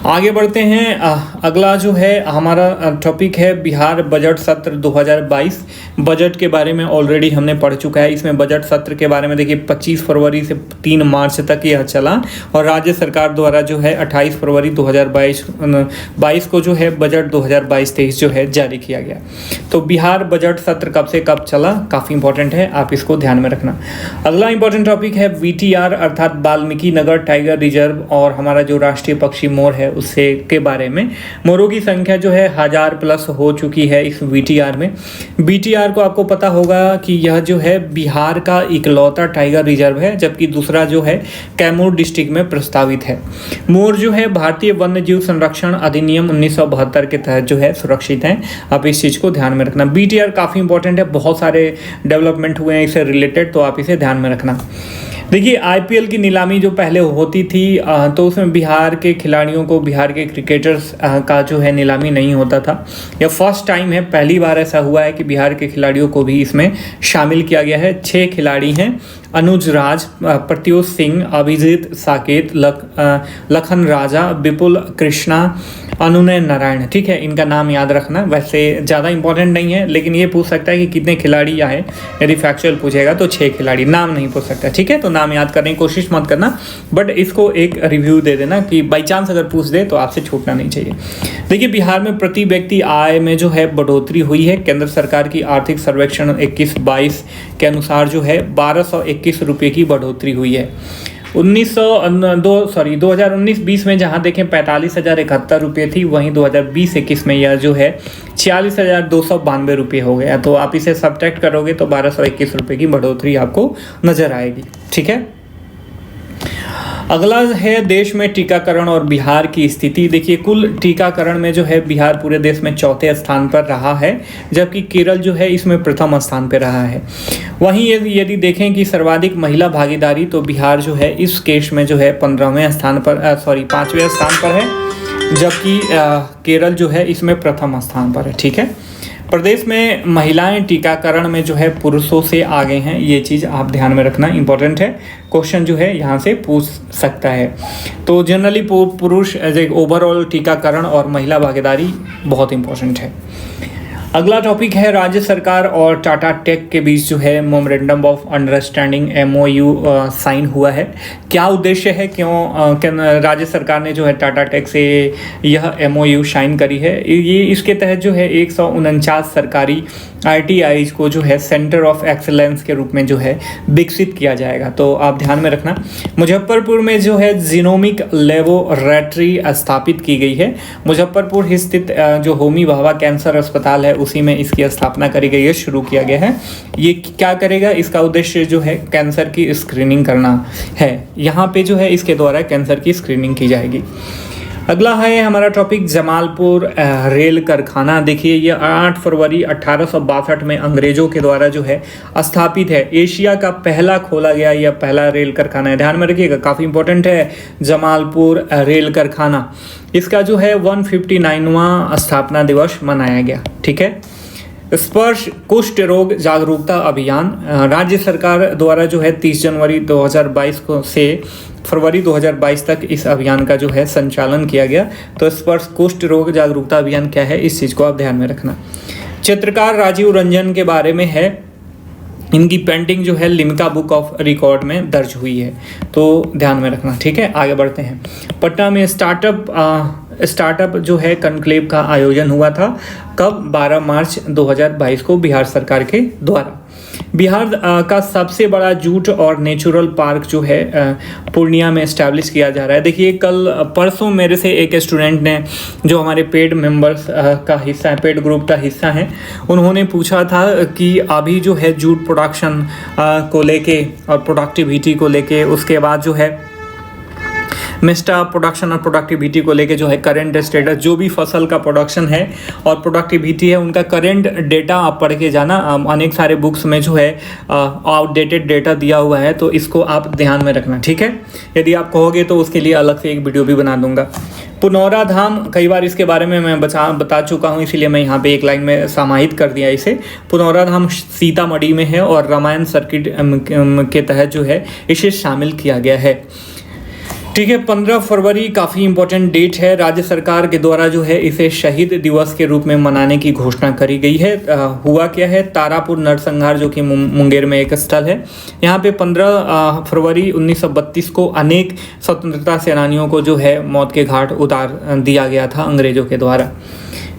आगे बढ़ते हैं। अगला जो है हमारा टॉपिक है बिहार बजट सत्र 2022। बजट के बारे में ऑलरेडी हमने पढ़ चुका है। इसमें बजट सत्र के बारे में देखिए 25 फरवरी से 3 मार्च तक यह चला और राज्य सरकार द्वारा जो है 28 फरवरी 2022 को जो है बजट 2022-23 जो है जारी किया गया। तो बिहार बजट सत्र कब से कब चला, काफ़ी इंपॉर्टेंट है, आप इसको ध्यान में रखना। अगला इंपॉर्टेंट टॉपिक है VTR अर्थात वाल्मीकि नगर टाइगर रिजर्व और हमारा जो राष्ट्रीय पक्षी मोर है उससे के बारे में। मोरों की संख्या जो है 1000+ हो चुकी है इस VTR में। VTR को आपको पता होगा कि यह जो है बिहार का इकलौता टाइगर रिजर्व है, जबकि दूसरा जो है कैमूर डिस्ट्रिक्ट में प्रस्तावित है। मोर जो है भारतीय वन्य जीव संरक्षण अधिनियम 1972 के तहत जो है सुरक्षित हैं। आप इस चीज़ को ध्यान में रखना। VTR काफ़ी इंपॉर्टेंट है, बहुत सारे डेवलपमेंट हुए हैं इससे रिलेटेड, तो आप इसे ध्यान में रखना। देखिए, IPL की नीलामी जो पहले होती थी तो उसमें बिहार के खिलाड़ियों को, बिहार के क्रिकेटर्स का जो है नीलामी नहीं होता था। यह फर्स्ट टाइम है, पहली बार ऐसा हुआ है कि बिहार के खिलाड़ियों को भी इसमें शामिल किया गया है। 6 खिलाड़ी हैं, अनुज राज, प्रत्युष सिंह, अभिजीत साकेत, लखन राजा, विपुल कृष्णा, अनुनय नारायण। ठीक है, इनका नाम याद रखना। वैसे ज़्यादा इंपॉर्टेंट नहीं है, लेकिन ये पूछ सकता है कि कितने खिलाड़ी आए। यदि फैक्चुअल पूछेगा तो 6 खिलाड़ी, नाम नहीं पूछ सकता। ठीक है, तो नाम याद करने की कोशिश मत करना, बट इसको एक रिव्यू दे देना कि बाई चांस अगर पूछ दे तो आपसे छूटना नहीं चाहिए। देखिए, बिहार में प्रति व्यक्ति आय में जो है बढ़ोतरी हुई है। केंद्र सरकार की आर्थिक सर्वेक्षण 21-22 के अनुसार जो है 1221 रुपये की बढ़ोतरी हुई है। 2019-20 में जहां देखें 45,071 रुपये थी, वहीं 2020-21 में यह जो है 46,292 रुपये हो गया। तो आप इसे सब्ट्रैक्ट करोगे तो 1221 रुपये की बढ़ोतरी आपको नजर आएगी। ठीक है, अगला है देश में टीकाकरण और बिहार की स्थिति। देखिए, कुल टीकाकरण में जो है बिहार पूरे देश में चौथे स्थान पर रहा है, जबकि केरल जो है इसमें प्रथम स्थान पर रहा है। वहीं यदि देखें कि सर्वाधिक महिला भागीदारी, तो बिहार जो है इस केस में जो है 5वें स्थान पर है, जबकि केरल जो है इसमें प्रथम स्थान पर है। ठीक है, प्रदेश में महिलाएं टीकाकरण में जो है पुरुषों से आगे हैं, ये चीज़ आप ध्यान में रखना, इंपॉर्टेंट है। क्वेश्चन जो है यहाँ से पूछ सकता है। तो जनरली पुरुष एज ए ओवरऑल टीकाकरण और महिला भागीदारी बहुत इंपॉर्टेंट है। अगला टॉपिक है राज्य सरकार और टाटा टेक के बीच जो है memorandum of understanding MOU sign हुआ है। क्या उद्देश्य है, क्यों राज्य सरकार ने जो है टाटा टेक से यह MOU साइन करी है? ये इसके तहत जो है 149 सरकारी ITIs को जो है सेंटर ऑफ एक्सीलेंस के रूप में जो है विकसित किया जाएगा। तो आप ध्यान में रखना। मुजफ्फरपुर में जो है जीनोमिक लेबोरेटरी स्थापित की गई है। मुजफ्फरपुर स्थित जो होमी भाभा कैंसर अस्पताल है उसी में इसकी स्थापना करी गई है, शुरू किया गया है। ये क्या करेगा? इसका उद्देश्य जो है कैंसर की स्क्रीनिंग करना है। यहाँ पे जो है इसके द्वारा कैंसर की स्क्रीनिंग की जाएगी। अगला है हमारा टॉपिक जमालपुर रेल कारखाना। देखिए ये 8 फरवरी 1862 में अंग्रेजों के द्वारा जो है स्थापित है। एशिया का पहला खोला गया यह पहला रेल कारखाना है, ध्यान में रखिएगा, काफ़ी इंपॉर्टेंट है जमालपुर रेल कारखाना। इसका जो है 159वां स्थापना दिवस मनाया गया। ठीक है। स्पर्श कुष्ठ रोग जागरूकता अभियान राज्य सरकार द्वारा जो है 30 जनवरी 2022 को से फरवरी 2022 तक इस अभियान का जो है संचालन किया गया। तो स्पर्श कुष्ठ रोग जागरूकता अभियान क्या है, इस चीज़ को आप ध्यान में रखना। चित्रकार राजीव रंजन के बारे में है, इनकी पेंटिंग जो है लिम्का बुक ऑफ रिकॉर्ड में दर्ज हुई है, तो ध्यान में रखना। ठीक है, आगे बढ़ते हैं। पटना में स्टार्टअप जो है कॉन्क्लेव का आयोजन हुआ था। कब? 12 मार्च 2022 को बिहार सरकार के द्वारा। बिहार का सबसे बड़ा जूट और नेचुरल पार्क जो है पूर्णिया में एस्टैब्लिश किया जा रहा है। देखिए कल परसों मेरे से एक स्टूडेंट ने, जो हमारे पेड मेंबर्स का हिस्सा है, पेड ग्रुप का हिस्सा है, उन्होंने पूछा था कि अभी जो है जूट प्रोडक्शन को लेके और प्रोडक्टिविटी को लेके, उसके बाद जो है मिस्टा प्रोडक्शन और प्रोडक्टिविटी को लेके जो है करेंट स्टेटस, जो भी फसल का प्रोडक्शन है और प्रोडक्टिविटी है उनका करेंट डेटा आप पढ़ के जाना। अनेक सारे बुक्स में जो है आउटडेटेड डेटा दिया हुआ है, तो इसको आप ध्यान में रखना। ठीक है, यदि आप कहोगे तो उसके लिए अलग से एक वीडियो भी बना दूंगा। पुनौरा धाम, कई बार इसके बारे में मैं बता चुका हूँ, इसीलिए मैं यहाँ पे एक लाइन में समाहित कर दिया इसे। पुनौरा धाम सीतामढ़ी में है और रामायण सर्किट के तहत जो है इसे शामिल किया गया है। ठीक है, 15 फरवरी काफ़ी इंपॉर्टेंट डेट है। राज्य सरकार के द्वारा जो है इसे शहीद दिवस के रूप में मनाने की घोषणा करी गई है। हुआ क्या है? तारापुर नरसंहार, जो कि मुंगेर में एक स्थल है, यहाँ पे 15 फरवरी 1932 को अनेक स्वतंत्रता सेनानियों को जो है मौत के घाट उतार दिया गया था अंग्रेजों के द्वारा।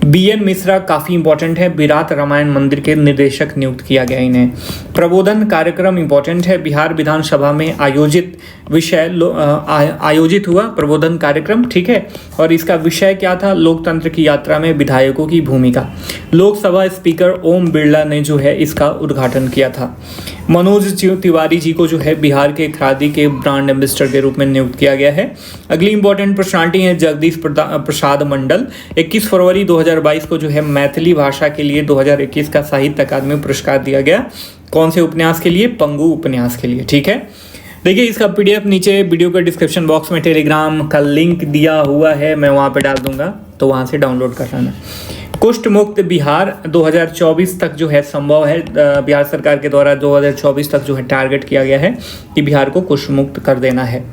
BN मिश्रा काफ़ी इंपॉर्टेंट है, विराट रामायण मंदिर के निर्देशक नियुक्त किया गया इन्हें। प्रबोधन कार्यक्रम इंपॉर्टेंट है, बिहार विधानसभा में आयोजित हुआ प्रबोधन कार्यक्रम। ठीक है, और इसका विषय क्या था? लोकतंत्र की यात्रा में विधायकों की भूमिका। लोकसभा स्पीकर ओम बिरला ने जो है इसका उद्घाटन किया था। मनोज तिवारी जी को जो है बिहार के खादी के ब्रांड एम्बेसडर के रूप में नियुक्त किया गया है। अगली इंपॉर्टेंट पर्सनालिटी है जगदीश प्रसाद मंडल। 21 फरवरी 2022 को जो है मैथिली भाषा के लिए 2021 का साहित्य अकादमी पुरस्कार दिया गया। कौन से उपन्यास के लिए? पंगु उपन्यास के लिए। ठीक है, देखिए इसका PDF नीचे वीडियो के डिस्क्रिप्शन बॉक्स में टेलीग्राम का लिंक दिया हुआ है, मैं वहाँ पे डाल दूंगा, तो वहाँ से डाउनलोड कर लेना। कुष्ठ मुक्त बिहार 2024 तक जो है संभव है। बिहार सरकार के द्वारा 2024 तक जो है टारगेट किया गया है कि बिहार को कुष्ठ मुक्त कर देना है।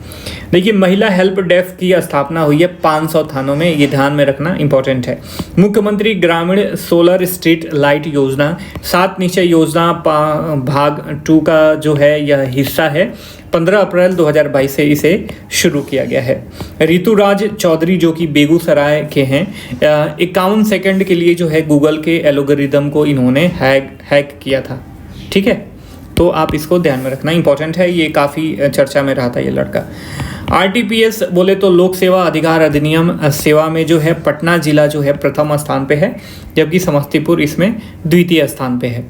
देखिए महिला हेल्प डेस्क की स्थापना हुई है 500 थानों में, ये ध्यान में रखना इंपॉर्टेंट है। मुख्यमंत्री ग्रामीण सोलर स्ट्रीट लाइट योजना 7 निश्चय योजना भाग 2 का जो है यह हिस्सा है। 15 अप्रैल 2022 से इसे शुरू किया गया है। ऋतुराज चौधरी जो कि बेगूसराय के हैं, 51 सेकंड के लिए जो है गूगल के एल्गोरिदम को इन्होंने हैक किया था। ठीक है, तो आप इसको ध्यान में रखना, इंपॉर्टेंट है, ये काफ़ी चर्चा में रहा था ये लड़का। RTPS बोले तो लोक सेवा अधिकार अधिनियम सेवा में जो है पटना जिला जो है प्रथम स्थान पे है, जबकि समस्तीपुर इसमें द्वितीय स्थान पे है।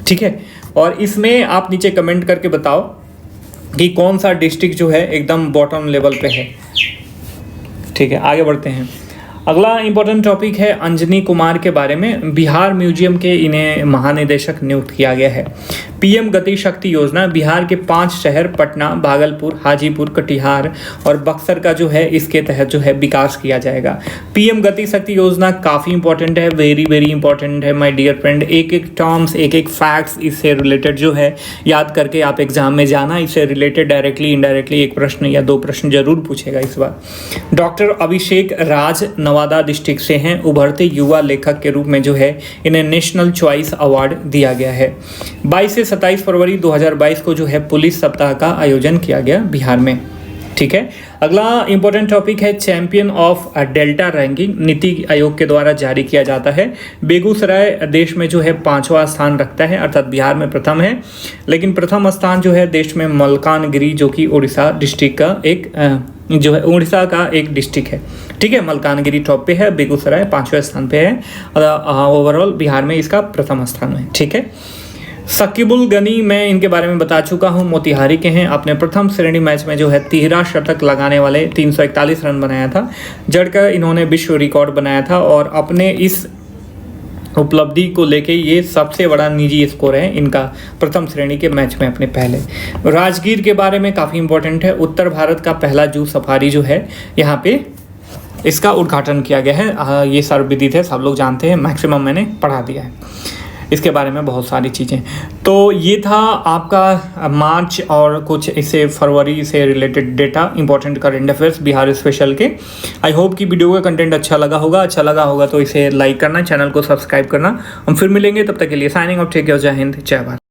ठीक है, और इसमें आप नीचे कमेंट करके बताओ कि कौन सा डिस्ट्रिक्ट जो है एकदम बॉटम लेवल पे है। ठीक है, आगे बढ़ते हैं। अगला इंपॉर्टेंट टॉपिक है अंजनी कुमार के बारे में। बिहार म्यूजियम के इन्हें महानिदेशक नियुक्त किया गया है। पीएम गति शक्ति योजना बिहार के 5 शहर पटना, भागलपुर, हाजीपुर, कटिहार और बक्सर का जो है इसके तहत जो है विकास किया जाएगा। पीएम गति शक्ति योजना काफ़ी इंपॉर्टेंट है, वेरी वेरी इंपॉर्टेंट है माय डियर फ्रेंड। एक एक टर्म्स, एक एक फैक्ट्स इससे रिलेटेड जो है याद करके आप एग्जाम में जाना। इससे रिलेटेड डायरेक्टली इनडायरेक्टली एक प्रश्न या 2 प्रश्न जरूर पूछेगा इस बार। डॉक्टर अभिषेक राज नवादा डिस्ट्रिक्ट से हैं। उभरते युवा लेखक के रूप में जो है इन्हें नेशनल चॉइस अवार्ड दिया गया है। 22 से 27 फरवरी 2022 को जो है पुलिस सप्ताह का आयोजन किया गया बिहार में। ठीक है, अगला इंपॉर्टेंट टॉपिक है champion of delta ranking NITI Aayog के द्वारा जारी किया जाता है। बेगूसराय देश में जो है 5वां स्थान रखता है, अर्थात बिहार में प्रथम है, लेकिन प्रथम स्थान जो है देश में मलकानगिरी जो कि उड़ीसा डिस्ट्रिक्ट का एक जो है उड़ीसा का एक डिस्ट्रिक्ट है। ठीक है, मलकानगिरी टॉप पे है, बेगूसराय 5वें स्थान पे है। ओवरऑल बिहार में इसका प्रथम स्थान है। ठीक है, शकीबुल गनी मैं इनके बारे में बता चुका हूं, मोतिहारी के हैं। अपने प्रथम श्रेणी मैच में जो है 13 शतक लगाने वाले 341 रन बनाया था, जड़कर इन्होंने विश्व रिकॉर्ड बनाया था और अपने इस उपलब्धि को लेके ये सबसे बड़ा निजी स्कोर है इनका प्रथम श्रेणी के मैच में अपने पहले। राजगीर के बारे में काफ़ी इंपॉर्टेंट है। उत्तर भारत का पहला जू सफारी जो है यहाँ पे इसका उद्घाटन किया गया है। ये सर्वविदित है, सब लोग जानते हैं, मैक्सिमम मैंने पढ़ा दिया है इसके बारे में बहुत सारी चीज़ें। तो ये था आपका मार्च और कुछ इससे फरवरी से related data, important current affairs Bihar special के। आई होप कि वीडियो का कंटेंट अच्छा लगा होगा तो इसे लाइक करना, चैनल को सब्सक्राइब करना। हम फिर मिलेंगे, तब तक के लिए साइनिंग ऑफ। टेक केयर, जय हिंद, जय भारत।